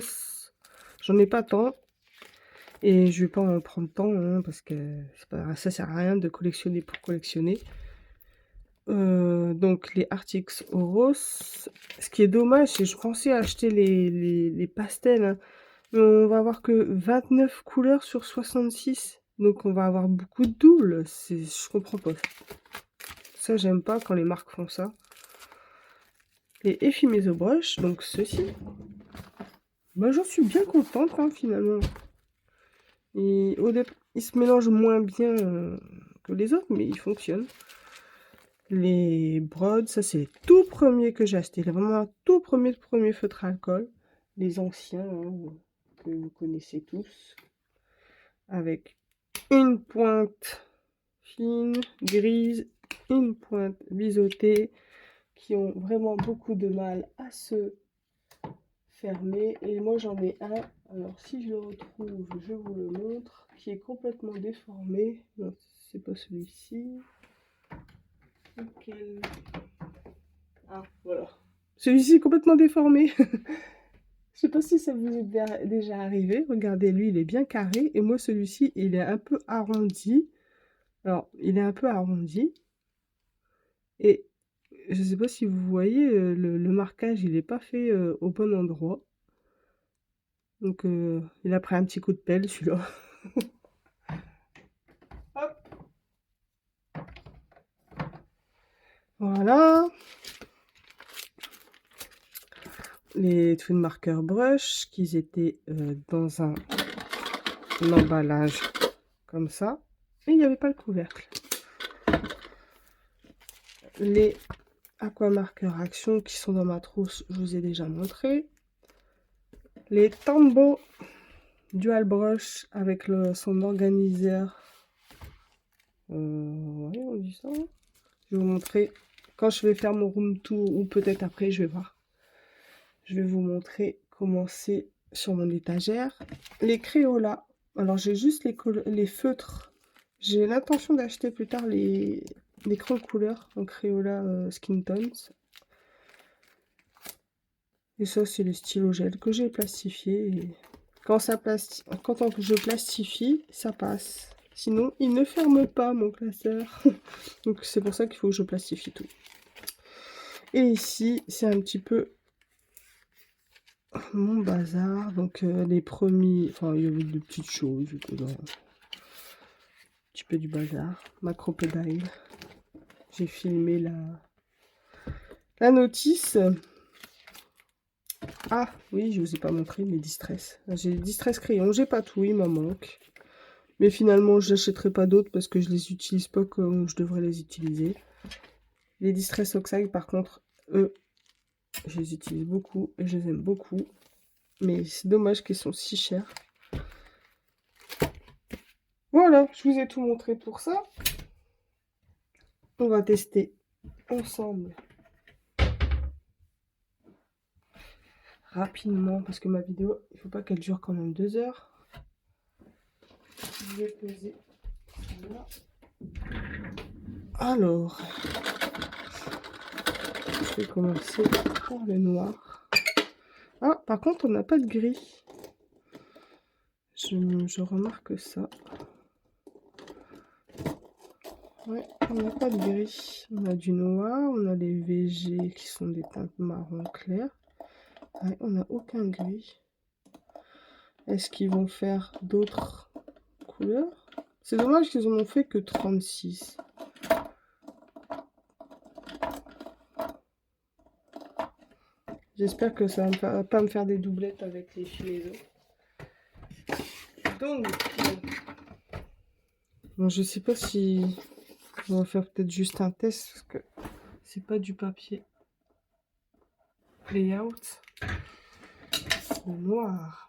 J'en ai pas tant. Et je vais pas en prendre tant, hein, parce que ça sert à rien de collectionner pour collectionner. Donc, les Arctics Oros. Ce qui est dommage, c'est que je pensais acheter les pastels, hein, mais on va avoir que 29 couleurs sur 66. Donc, on va avoir beaucoup de doubles. Je comprends pas. Ça, j'aime pas quand les marques font ça. Les Effimeso Brush, donc ceux-ci. Bah, j'en suis bien contente, hein, finalement. Et au départ, ils se mélangent moins bien que les autres, mais ils fonctionnent. Les Brods, ça c'est les tout premiers que j'ai acheté. Vraiment un tout premier feutre à alcool. Les anciens, hein, que vous connaissez tous. Avec une pointe fine, grise, une pointe biseautée, qui ont vraiment beaucoup de mal à se fermer. Et moi j'en ai un, alors si je le retrouve, je vous le montre, qui est complètement déformé. Non, c'est pas celui-ci. Lequel? Ah, voilà. Celui-ci est complètement déformé. Je sais pas si ça vous est déjà arrivé. Regardez, lui, il est bien carré. Et moi, celui-ci, il est un peu arrondi. Alors, il est un peu arrondi. Et je sais pas si vous voyez, le marquage, il n'est pas fait au bon endroit. Donc, il a pris un petit coup de pelle, celui-là. Hop. Voilà. Les Twin Marker Brush, qui étaient dans un emballage comme ça. Et il n'y avait pas le couvercle. Les Aquamarker Action qui sont dans ma trousse, je vous ai déjà montré. Les Tombow Dual Brush avec son organiseur. Ouais, on dit ça. Je vais vous montrer quand je vais faire mon room tour, ou peut-être après, je vais voir. Je vais vous montrer comment c'est sur mon étagère. Les Crayola. Alors, j'ai juste les feutres. J'ai l'intention d'acheter plus tard les crayons de couleur en Crayola Skin Tones. Et ça, c'est le stylo gel que j'ai plastifié. Et quand je plastifie, ça passe. Sinon, il ne ferme pas, mon classeur. Donc, c'est pour ça qu'il faut que je plastifie tout. Et ici, c'est un petit peu mon bazar. Donc, les premiers... Enfin, il y avait des petites choses. Un petit peu du bazar. Macro pédale. J'ai filmé la notice. Ah, oui, je vous ai pas montré mes distress. J'ai des distress crayons. J'ai pas tout, il m'en manque. Mais finalement, je n'achèterai pas d'autres parce que je les utilise pas comme je devrais les utiliser. Les Distress Oxide, par contre, eux, je les utilise beaucoup et je les aime beaucoup. Mais c'est dommage qu'ils sont si chers. Voilà, je vous ai tout montré pour ça. On va tester ensemble. Rapidement, parce que ma vidéo, il ne faut pas qu'elle dure quand même 2 heures. Je vais poser là. Alors, je vais commencer par le noir. Ah, par contre, on n'a pas de gris. Je remarque ça. Ouais, on n'a pas de gris. On a du noir, on a les VG qui sont des teintes marron clair. Ouais, on n'a aucun gris. Est-ce qu'ils vont faire d'autres couleurs? C'est dommage qu'ils en ont fait que 36. J'espère que ça ne va pas me faire des doublettes avec les filets. Donc, bon, je sais pas si on va faire peut-être juste un test parce que c'est pas du papier layout. Le noir.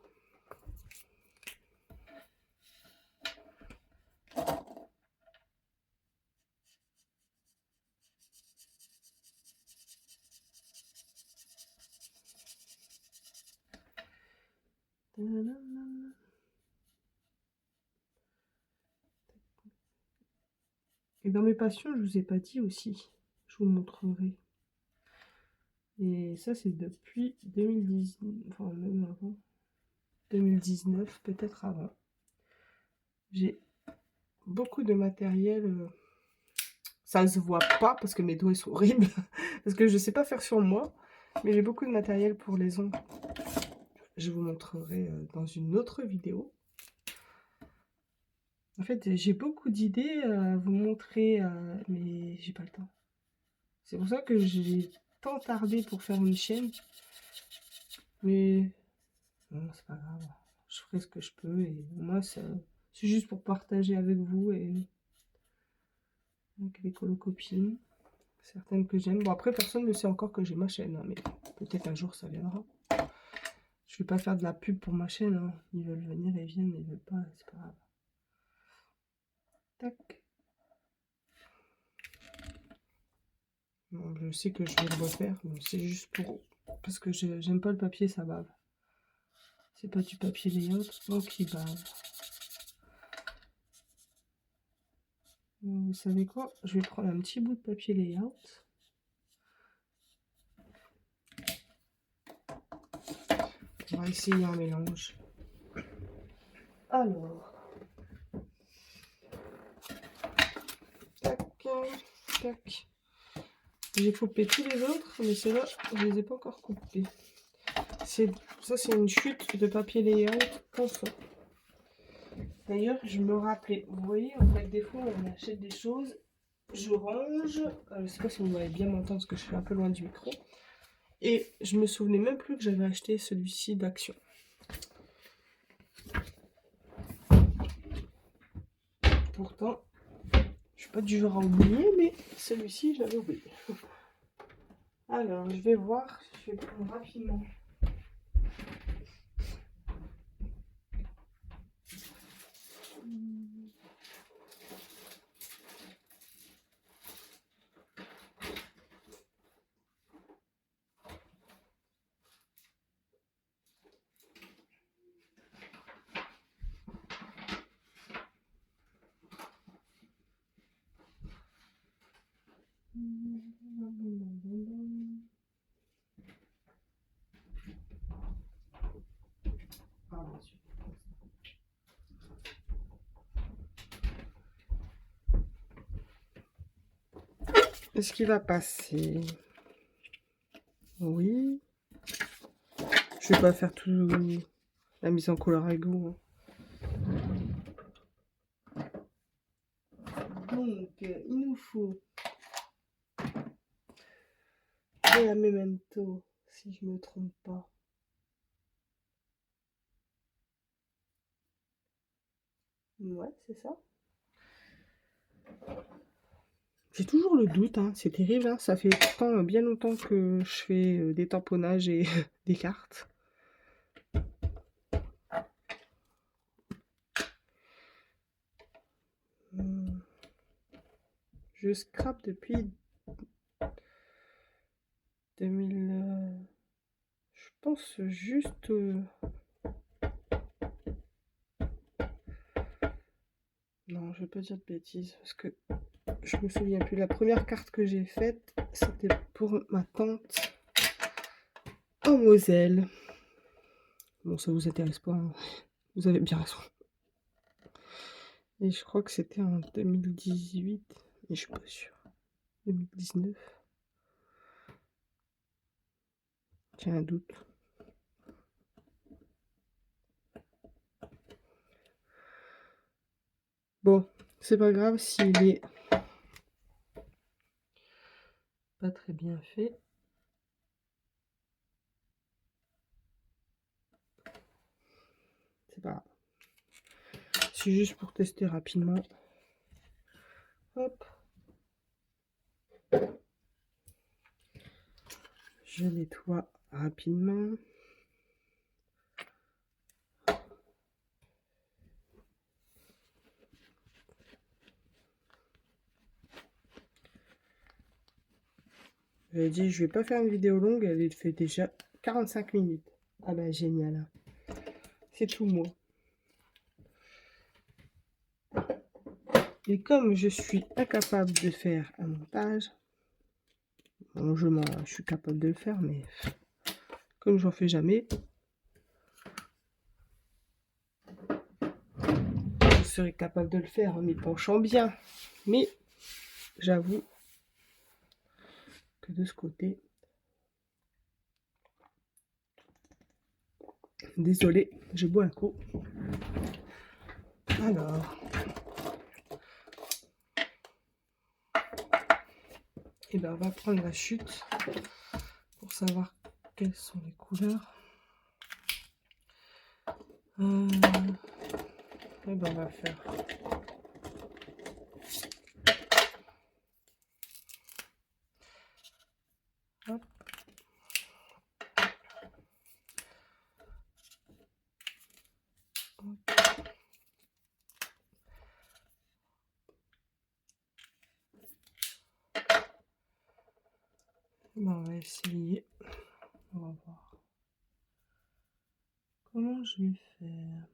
Et dans mes passions, je vous ai pas dit aussi. Je vous montrerai. Et ça, c'est depuis 2010, enfin même avant. 2019, peut-être avant. J'ai beaucoup de matériel. Ça se voit pas parce que mes doigts sont horribles. Parce que je sais pas faire sur moi. Mais j'ai beaucoup de matériel pour les ongles. Je vous montrerai dans une autre vidéo. En fait, j'ai beaucoup d'idées à vous montrer, mais j'ai pas le temps. C'est pour ça que j'ai tant tardé pour faire une chaîne. Mais non, c'est pas grave. Je ferai ce que je peux. Et moi, c'est juste pour partager avec vous et avec les copines. Certaines que j'aime. Bon, après, personne ne sait encore que j'ai ma chaîne. Hein, mais peut-être un jour, ça viendra. Je vais pas faire de la pub pour ma chaîne. Hein. Ils veulent venir, ils viennent. Ils veulent pas, c'est pas grave. Tac. Bon, je sais que je vais le refaire. C'est juste pour... Parce que j'aime pas le papier, ça bave. C'est pas du papier layout, donc il bave. Vous savez quoi? Je vais prendre un petit bout de papier layout. On va essayer un mélange. Alors. Tac, tac. J'ai coupé tous les autres, mais ceux-là, je les ai pas encore coupés. Ça, c'est une chute de papier layout pinceau. D'ailleurs, je me rappelais, vous voyez, en fait, des fois, on achète des choses, je range, je sais pas si vous allez bien m'entendre parce que je suis un peu loin du micro, et je me souvenais même plus que j'avais acheté celui-ci d'Action. Pourtant, je suis pas du genre à oublier, mais celui-ci, je l'avais oublié. Alors, je vais voir, je vais prendre rapidement. Est-ce qu'il va passer? Oui. Je vais pas faire tout la mise en couleur à goût. Donc, il nous faut de la Memento, si je me trompe pas. Ouais, c'est ça. J'ai toujours le doute, hein. C'est terrible, hein. Ça fait pourtant bien longtemps que je fais des tamponnages et des cartes. Je scrape depuis 2000... je pense juste... Non, je vais pas dire de bêtises, parce que je me souviens plus. La première carte que j'ai faite, c'était pour ma tante en Moselle. Bon, ça vous intéresse pas, hein. Vous avez bien raison. Et je crois que c'était en 2018, mais je suis pas sûre. 2019. J'ai un doute. Bon, c'est pas grave s'il est pas très bien fait. C'est pas grave. C'est juste pour tester rapidement. Hop. Je nettoie rapidement. J'avais dit, je vais pas faire une vidéo longue, elle fait déjà 45 minutes. Ah bah génial. C'est tout moi. Et comme je suis incapable de faire un montage, bon, je suis capable de le faire, mais comme j'en fais jamais, je serais capable de le faire en m'y penchant bien. Mais j'avoue que de ce côté, désolé, je bois un coup. Alors, et ben on va prendre la chute pour savoir quelles sont les couleurs. Et ben on va faire hop. Ben, on va essayer. On va voir comment je vais faire.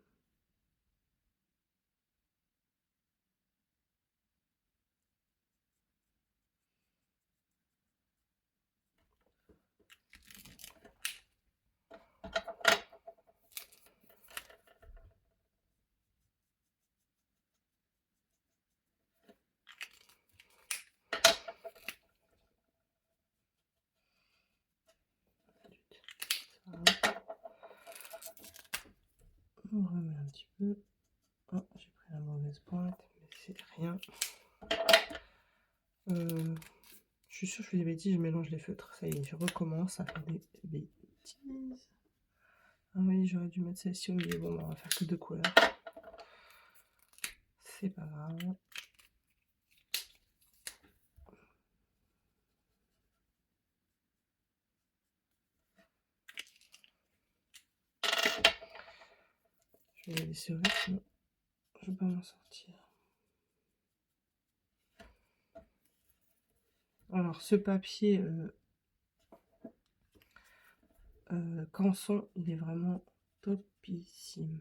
On remet un petit peu. Oh, j'ai pris la mauvaise pointe, mais c'est rien. Je suis sûre que je fais des bêtises, je mélange les feutres. Ça y est, je recommence à faire des bêtises. Ah oui, j'aurais dû mettre celle-ci au milieu. Bon, on va faire que 2 couleurs. C'est pas grave. Je vais la laisser ouverte, sinon je vais pas m'en sortir. Alors, ce papier Canson, il est vraiment topissime.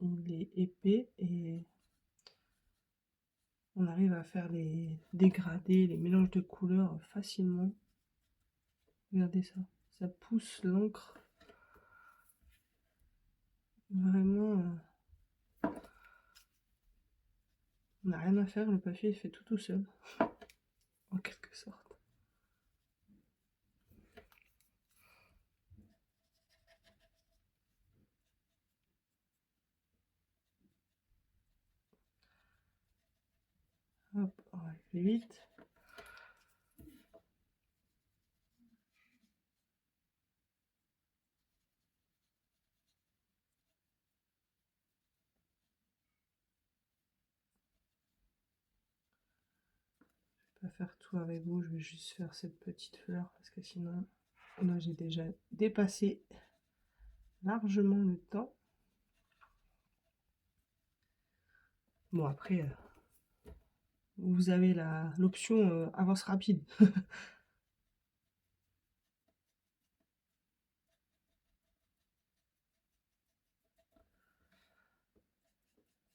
Il est épais et on arrive à faire les dégradés, les mélanges de couleurs facilement. Regardez ça, ça pousse l'encre. Vraiment, on n'a rien à faire, le papier il fait tout seul, en quelque sorte. Hop, on va aller vite. Je vais pas faire tout avec vous, je vais juste faire cette petite fleur parce que sinon, là j'ai déjà dépassé largement le temps. Bon après, vous avez l'option avance rapide.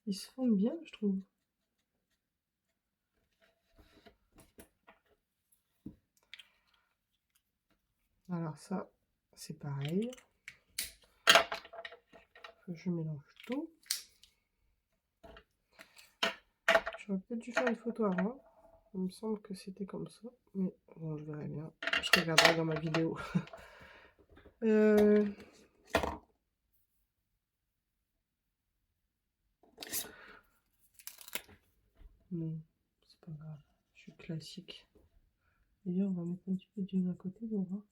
Ils se font bien, je trouve. Alors ça, c'est pareil. Je mélange tout. J'aurais peut-être dû faire une photo avant. Il me semble que c'était comme ça. Mais bon, je verrai bien. Je regarderai dans ma vidéo. Non, c'est pas grave. Je suis classique. D'ailleurs, on va mettre un petit peu de jaune à côté pour voir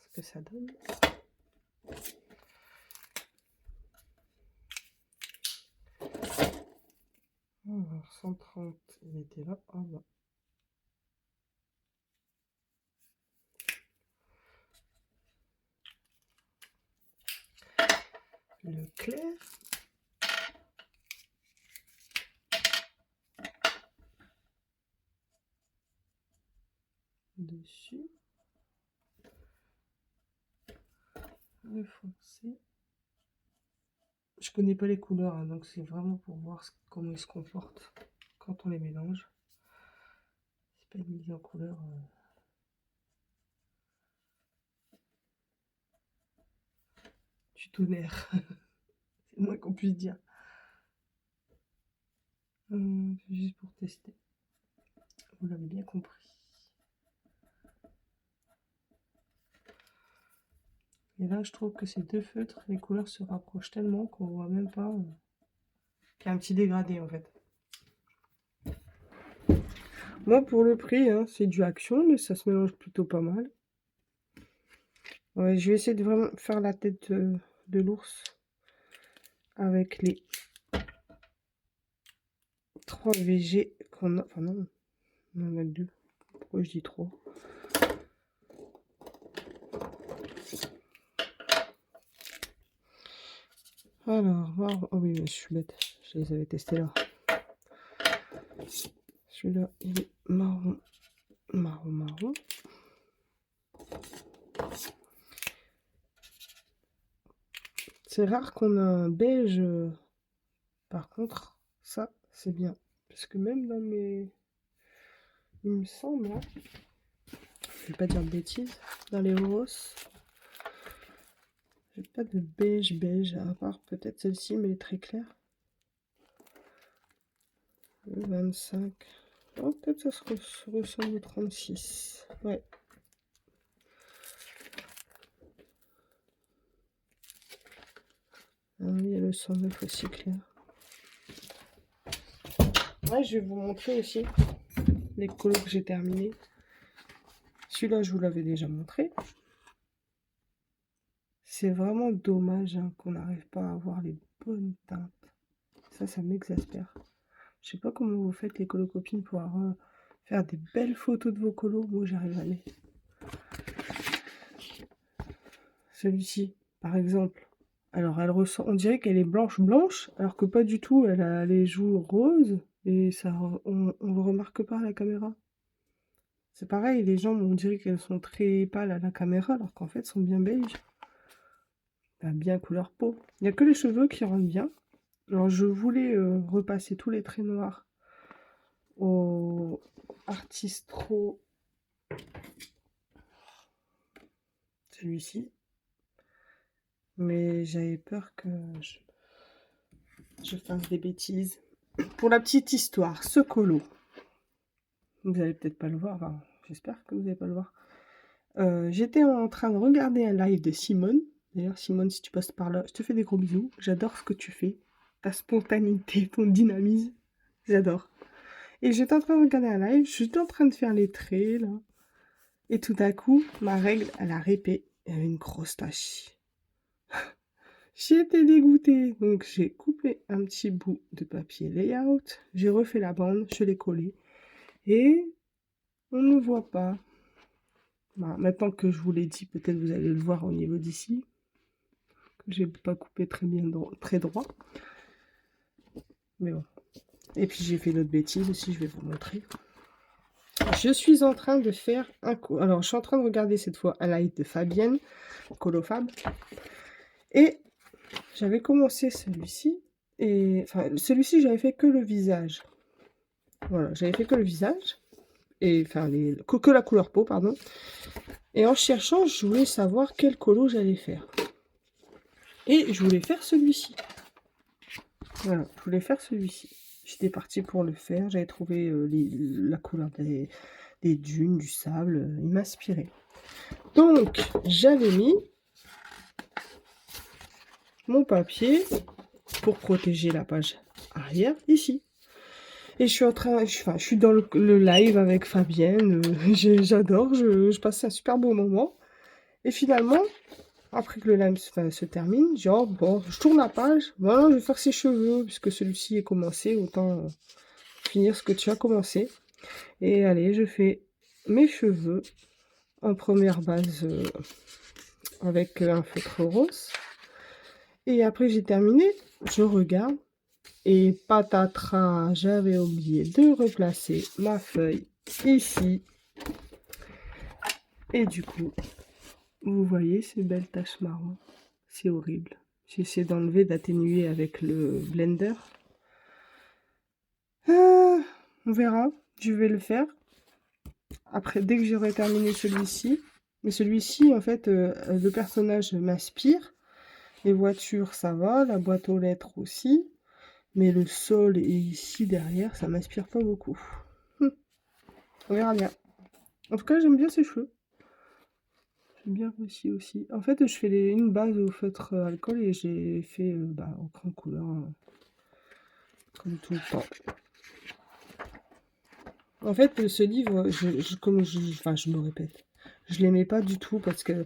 ce que ça donne. Alors 130, il était là. Ah bah. Le clair. Dessus. Le foncé. Je connais pas les couleurs, hein, donc c'est vraiment pour voir comment ils se comportent quand on les mélange. C'est pas une mise en couleur. Du tonnerre. C'est le moins qu'on puisse dire. Juste pour tester. Vous l'avez bien compris. Et là, je trouve que ces deux feutres, les couleurs se rapprochent tellement qu'on voit même pas qu'il y a un petit dégradé en fait. Moi, pour le prix, hein, c'est du Action, mais ça se mélange plutôt pas mal. Ouais, je vais essayer de vraiment faire la tête de l'ours avec les 3 VG qu'on a. Enfin non, on en a 2. Pourquoi je dis 3? Alors, oh oui, mais je suis bête. Je les avais testés là. Celui-là, il est marron. Marron. C'est rare qu'on a un beige. Par contre, ça, c'est bien. Parce que même dans mes... Il me semble, hein, je vais pas dire de bêtises, dans les roses, j'ai pas de beige, à part peut-être celle-ci, mais elle est très claire. Le 25. Oh, peut-être ça se ressemble au 36. Ouais. Ah oui, il y a le 109 aussi clair. Ouais, je vais vous montrer aussi les colos que j'ai terminés. Celui-là, je vous l'avais déjà montré. C'est vraiment dommage hein, qu'on n'arrive pas à avoir les bonnes teintes. Ça m'exaspère. Je sais pas comment vous faites les colocopines pour faire des belles photos de vos colos. Moi, j'arrive jamais. Celui-ci, par exemple. Alors, elle ressent, on dirait qu'elle est blanche, alors que pas du tout. Elle a les joues roses et ça, on le remarque pas à la caméra. C'est pareil, les jambes, on dirait qu'elles sont très pâles à la caméra, alors qu'en fait, elles sont bien beiges. Bien couleur peau. Il n'y a que les cheveux qui rendent bien. Alors, je voulais repasser tous les traits noirs au Artistro. Celui-ci. Mais j'avais peur que je fasse des bêtises. Pour la petite histoire, ce colo, vous allez peut-être pas le voir, enfin, j'espère que vous n'allez pas le voir. J'étais en train de regarder un live de Simone. D'ailleurs, Simone, si tu passes par là, je te fais des gros bisous. J'adore ce que tu fais. Ta spontanéité, ton dynamisme, j'adore. Et j'étais en train de regarder un live, j'étais en train de faire les traits, là. Et tout à coup, ma règle, elle a répé. Il y avait une grosse tache. J'étais dégoûtée. Donc, j'ai coupé un petit bout de papier layout. J'ai refait la bande, je l'ai collé. Et on ne voit pas. Bah, maintenant que je vous l'ai dit, peut-être vous allez le voir au niveau d'ici. J'ai pas coupé très bien, très droit. Mais bon. Et puis j'ai fait une autre bêtise aussi, je vais vous montrer. Je suis en train de faire un coup. Alors, je suis en train de regarder cette fois un live de Fabienne, Colofab. Et j'avais commencé celui-ci. Et enfin, celui-ci, j'avais fait que le visage. Voilà, j'avais fait que le visage. Et enfin, que la couleur peau, pardon. Et en cherchant, je voulais savoir quel colo j'allais faire. Et je voulais faire celui-ci. Voilà, je voulais faire celui-ci. J'étais partie pour le faire. J'avais trouvé la couleur des dunes, du sable. Il m'inspirait. Donc, j'avais mis mon papier pour protéger la page arrière ici. Et je suis en train, je suis dans le live avec Fabienne. J'adore, je passe un super beau moment. Et finalement, après que le live se termine, genre, bon, je tourne la page. Voilà, je vais faire ses cheveux, puisque celui-ci est commencé, autant finir ce que tu as commencé. Et allez, je fais mes cheveux en première base avec un feutre rose. Et après j'ai terminé, je regarde et patatras, j'avais oublié de replacer ma feuille ici. Et du coup, vous voyez ces belles taches marron, c'est horrible. J'essaie d'enlever, d'atténuer avec le blender. On verra, je vais le faire. Après, dès que j'aurai terminé celui-ci, mais celui-ci, en fait, le personnage m'inspire. Les voitures, ça va, la boîte aux lettres aussi. Mais le sol et ici derrière, ça m'inspire pas beaucoup. On verra bien. En tout cas, j'aime bien ces cheveux. J'aime bien réussi aussi. En fait, je fais une base au feutre alcool et j'ai fait en grande couleur, comme tout le temps. En fait, ce livre, enfin, je me répète, je l'aimais pas du tout parce que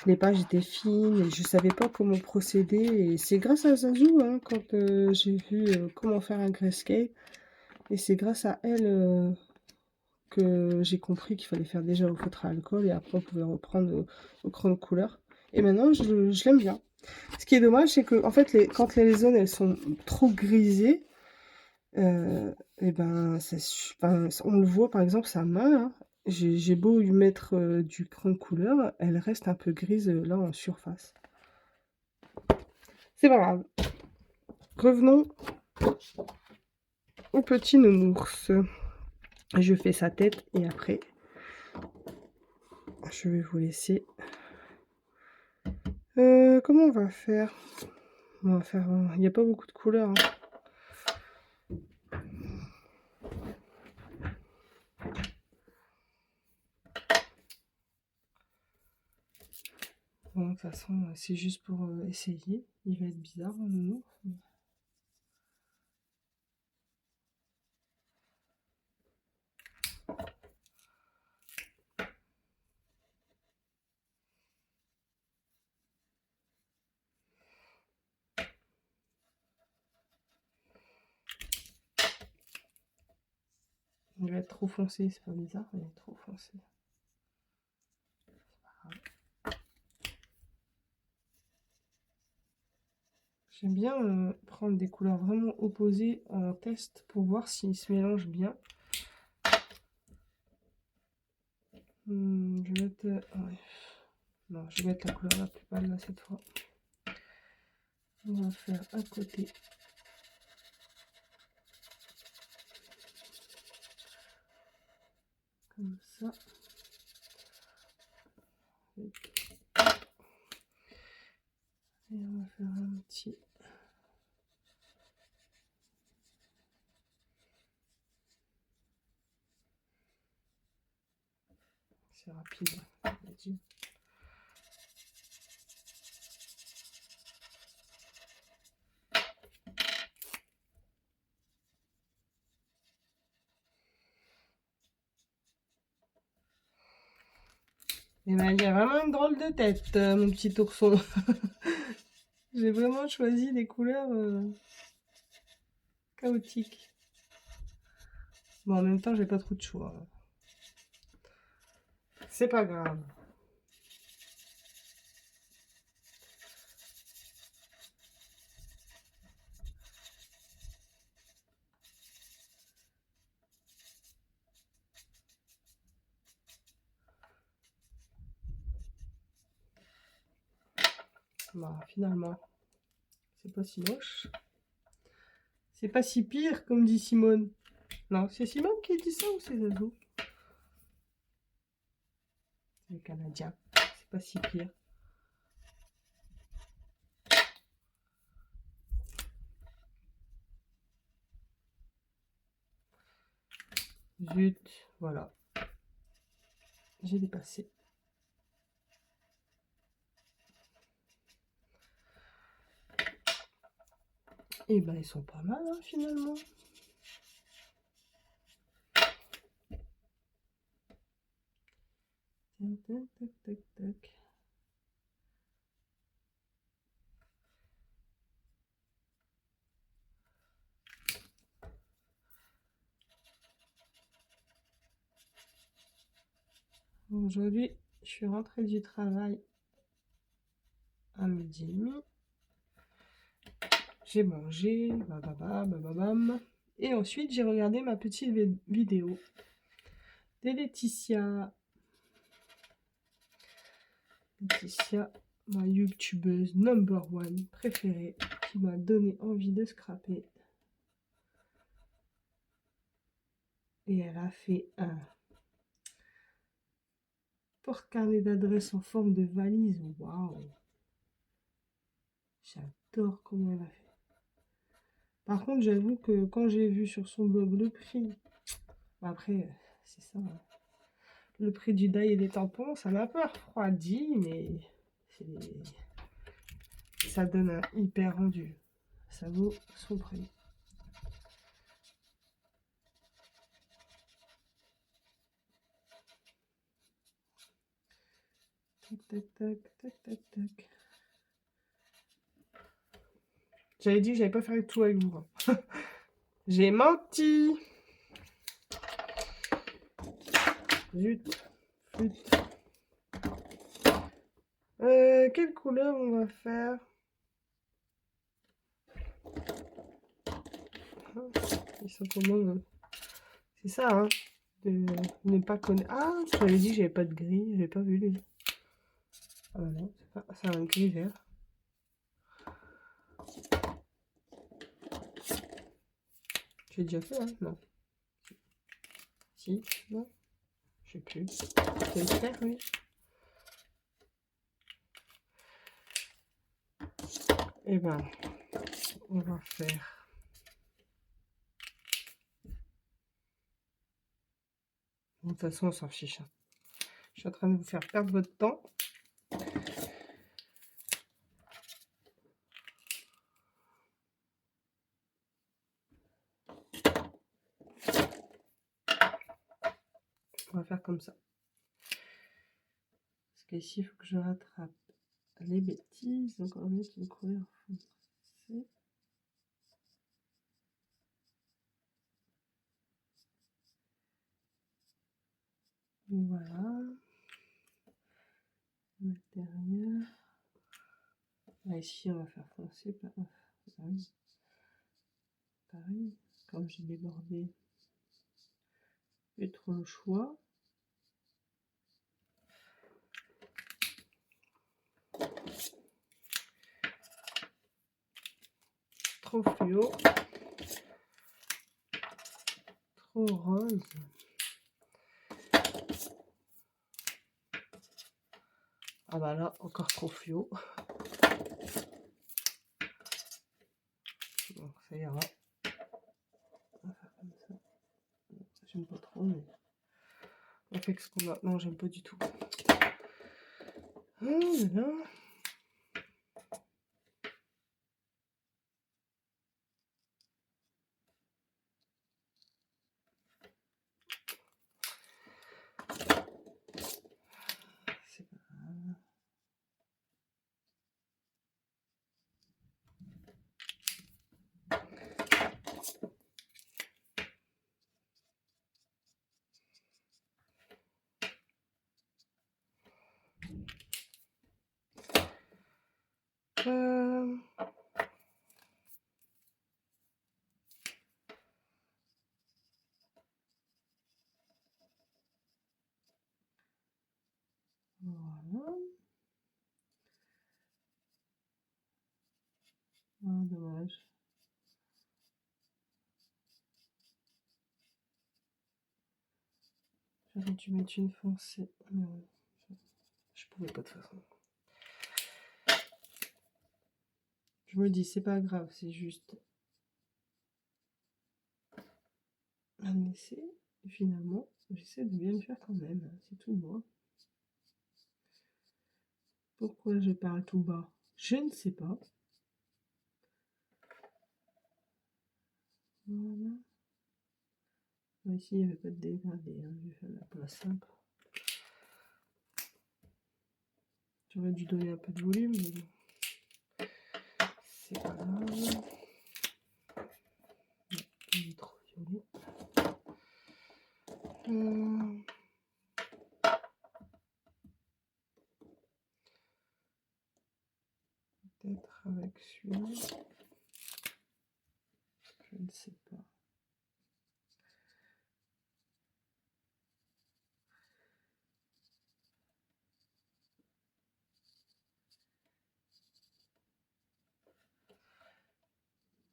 les pages étaient fines et je savais pas comment procéder. Et c'est grâce à Zazu, hein, quand j'ai vu comment faire un grayscale. Et c'est grâce à elle que j'ai compris qu'il fallait faire déjà au feutre à alcool et après on pouvait reprendre au crayon de couleur. Et maintenant, je l'aime bien. Ce qui est dommage, c'est que en fait, quand les zones elles sont trop grisées, et ben, on le voit par exemple sa main là. J'ai beau lui mettre du crayon de couleur, elle reste un peu grise là en surface. C'est pas grave. Revenons au petit nounours. Je fais sa tête et après, je vais vous laisser. Comment on va faire? On va faire. Il n'y a pas beaucoup de couleurs, hein. Bon, de toute façon, c'est juste pour essayer. Il va être bizarre, mon nounours. Il va être trop foncé, c'est pas bizarre, mais il est trop foncé. J'aime bien prendre des couleurs vraiment opposées en test pour voir s'ils se mélangent bien. Je vais mettre... ouais. Non, je vais mettre la couleur la plus pâle là cette fois. On va faire à côté. Comme ça. Et on va faire un petit... C'est rapide. Et ben, il y a vraiment une drôle de tête, mon petit ourson. J'ai vraiment choisi des couleurs chaotiques. Bon, en même temps, j'ai pas trop de choix. C'est pas grave. Bon, finalement, c'est pas si moche. C'est pas si pire, comme dit Simone. Non, c'est Simone qui dit ça ou c'est Zazo? C'est le Canadien. C'est pas si pire. Zut, voilà. J'ai dépassé. Et ben, ils sont pas mal, hein, finalement. Tac, tac, tac, tac, tac. Aujourd'hui, je suis rentrée du travail à 12h30. J'ai mangé, bababam. Et ensuite, j'ai regardé ma petite vidéo de Laetitia. Laetitia, ma youtubeuse number one préférée, qui m'a donné envie de scraper. Et elle a fait un porte-carnet d'adresse en forme de valise. Waouh! J'adore comment elle a fait. Par contre, j'avoue que quand j'ai vu sur son blog le prix, après, c'est ça, hein. Le prix du dye et des tampons, ça m'a pas refroidi, mais ça donne un hyper rendu. Ça vaut son prix. Tac, tac, tac, tac, tac, tac. J'avais dit que j'allais pas faire tout avec vous, hein. J'ai menti. Zut. Flûte. Quelle couleur on va faire? Ils sont comment? C'est ça, hein, de ne pas connaître. Ah, je t'avais dit que j'avais pas de gris, j'avais pas vu lui. Ah bah non, c'est un gris vert. J'ai déjà fait, hein? Non. Si, non, je sais plus. C'est le faire, oui. Eh ben, on va faire. De toute façon, on s'en fiche, hein. Je suis en train de vous faire perdre votre temps. On va faire comme ça. Parce qu'ici, il faut que je rattrape les bêtises. Donc, on va mettre une couleur foncée. Voilà. L'intérieur. Là, ici, on va faire foncé. Pareil. Pareil. Comme j'ai débordé, j'ai trop le choix. Trop fluo. Trop rose. Ah bah là, encore trop fluo. Donc ça ira. On va faire comme ça. J'aime pas trop, mais on fait ce qu'on a. Non, j'aime pas du tout. Oh là là. C'est pas grave. Voilà. Ah, dommage. J'aurais dû mettre une foncée. Non, je pouvais pas de toute façon. Je me dis, c'est pas grave, c'est juste un essai. Et finalement, j'essaie de bien le faire quand même. C'est tout moi. Pourquoi je parle tout bas? Je ne sais pas. Voilà. Ici, il n'y avait pas de dégradé. Hein. Je vais faire la place simple. J'aurais dû donner un peu de volume, mais bon. C'est pas grave. Il est trop violet. Peut-être avec celui-là. Je ne sais pas.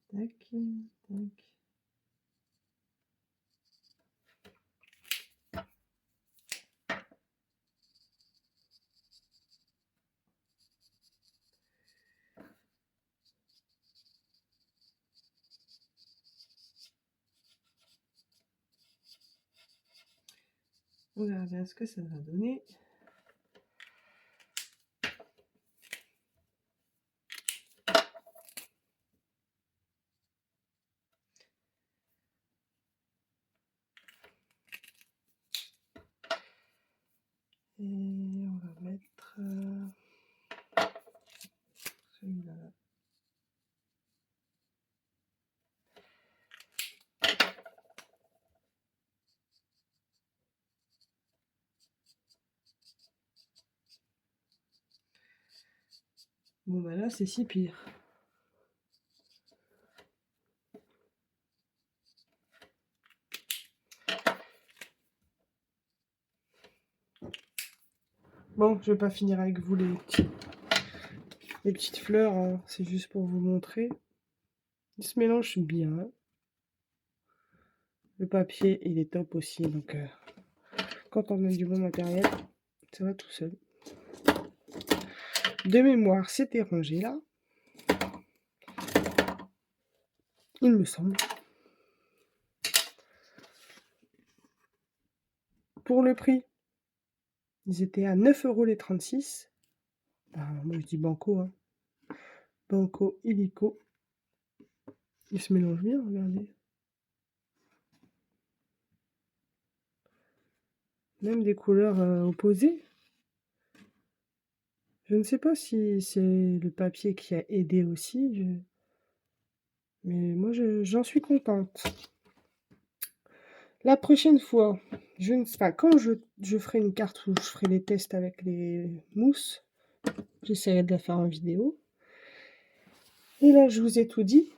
Tac, tac. On verra bien ce que ça va donner. Et on va mettre celui-là. Bon bah là c'est si pire. Bon, je vais pas finir avec vous les petites fleurs, hein. C'est juste pour vous montrer. Ils se mélangent bien. Le papier, il est top aussi, donc quand on a du bon matériel, ça va tout seul. De mémoire, c'était rangé là. Il me semble. Pour le prix, ils étaient à 9 € les 36. Ben, moi je dis banco, hein. Banco, illico. Ils se mélangent bien, regardez. Même des couleurs opposées. Je ne sais pas si c'est le papier qui a aidé aussi. Mais moi, j'en suis contente. La prochaine fois, je ne sais pas, quand je ferai une carte où je ferai les tests avec les mousses, j'essaierai de la faire en vidéo. Et là, je vous ai tout dit.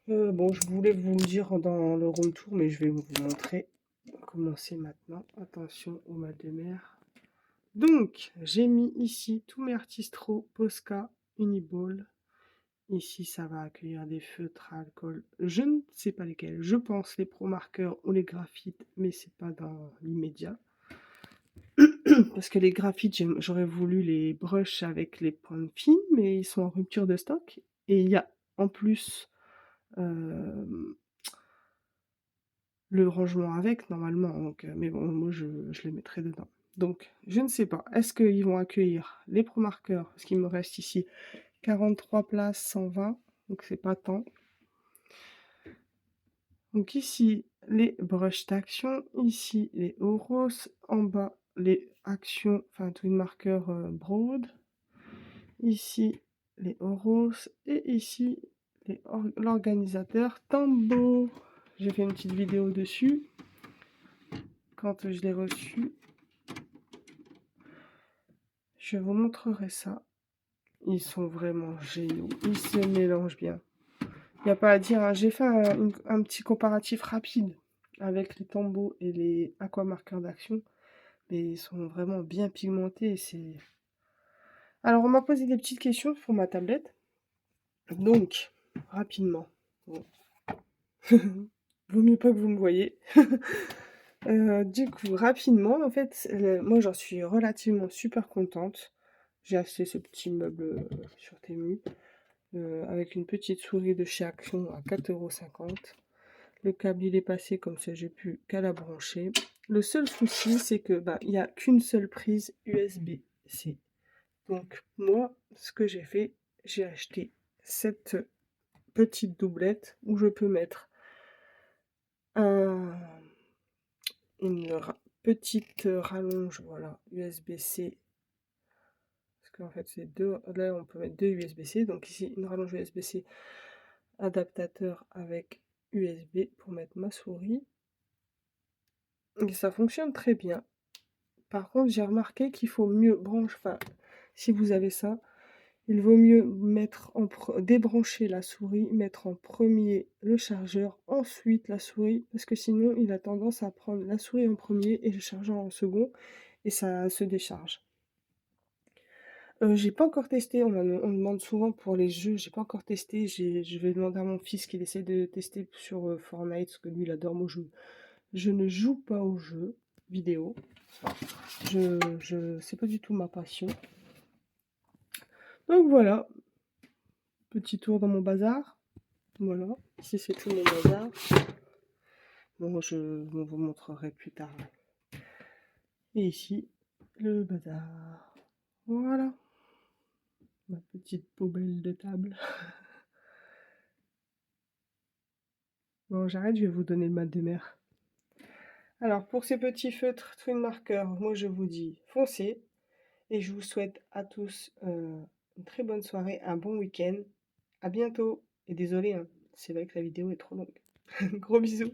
Bon, je voulais vous le dire dans le room tour, mais je vais vous montrer. On va commencer maintenant. Attention au mal de mer. Donc, j'ai mis ici tous mes Artistro, Posca, Uniball. Ici, ça va accueillir des feutres à alcool. Je ne sais pas lesquels. Je pense les Pro Markers ou les graphites, mais c'est pas dans l'immédiat. Parce que les graphites, j'aurais voulu les brushes avec les points fines, mais ils sont en rupture de stock. Et il y a en plus le rangement avec, normalement. Donc, mais bon, moi, je les mettrai dedans. Donc, je ne sais pas. Est-ce qu'ils vont accueillir les Pro Markers? Parce qu'il me reste ici 43 places, 120. Donc, c'est pas tant. Donc ici, les brushes d'action, ici les Oros, en bas les actions, enfin twin marker broad, ici les Oros et ici l'organisateur Tambo. J'ai fait une petite vidéo dessus quand je l'ai reçu. Je vous montrerai ça. Ils sont vraiment géniaux, ils se mélangent bien. Il n'y a pas à dire, hein. J'ai fait un petit comparatif rapide avec les Tambo et les aquamarqueurs d'action. Mais ils sont vraiment bien pigmentés. Alors, on m'a posé des petites questions pour ma tablette. Donc, rapidement. Bon. Vaut mieux pas que vous me voyez. Du coup, rapidement, en fait, moi j'en suis relativement super contente. J'ai acheté ce petit meuble sur Temu avec une petite souris de chez Action à 4,50 €. Le câble il est passé comme ça, j'ai pu qu'à la brancher. Le seul souci, c'est que il n'y a qu'une seule prise USB-C. Donc moi, ce que j'ai fait, j'ai acheté cette petite doublette où je peux mettre une petite rallonge, voilà, USB-C. Parce qu'en fait, c'est deux. Là, on peut mettre deux USB-C. Donc ici, une rallonge USB-C adaptateur avec USB pour mettre ma souris. Et ça fonctionne très bien. Par contre, j'ai remarqué qu'il faut mieux brancher. Enfin, si vous avez ça, Il vaut mieux débrancher la souris, mettre en premier le chargeur, ensuite la souris, parce que sinon il a tendance à prendre la souris en premier et le chargeur en second, et ça se décharge. J'ai pas encore testé, on me demande souvent pour les jeux, j'ai pas encore testé, je vais demander à mon fils qu'il essaie de tester sur Fortnite, parce que lui il adore mon jeu. Je ne joue pas aux jeux vidéo, c'est pas du tout ma passion. Donc voilà, petit tour dans mon bazar. Voilà, ici c'est tout mon bazar. Bon, je vous montrerai plus tard. Et ici, le bazar. Voilà, ma petite poubelle de table. Bon, j'arrête, je vais vous donner le mal de mer. Alors, pour ces petits feutres Twin Marker, moi je vous dis foncez. Et je vous souhaite à tous une très bonne soirée, un bon week-end. À bientôt. Et désolé, hein, c'est vrai que la vidéo est trop longue. Gros bisous.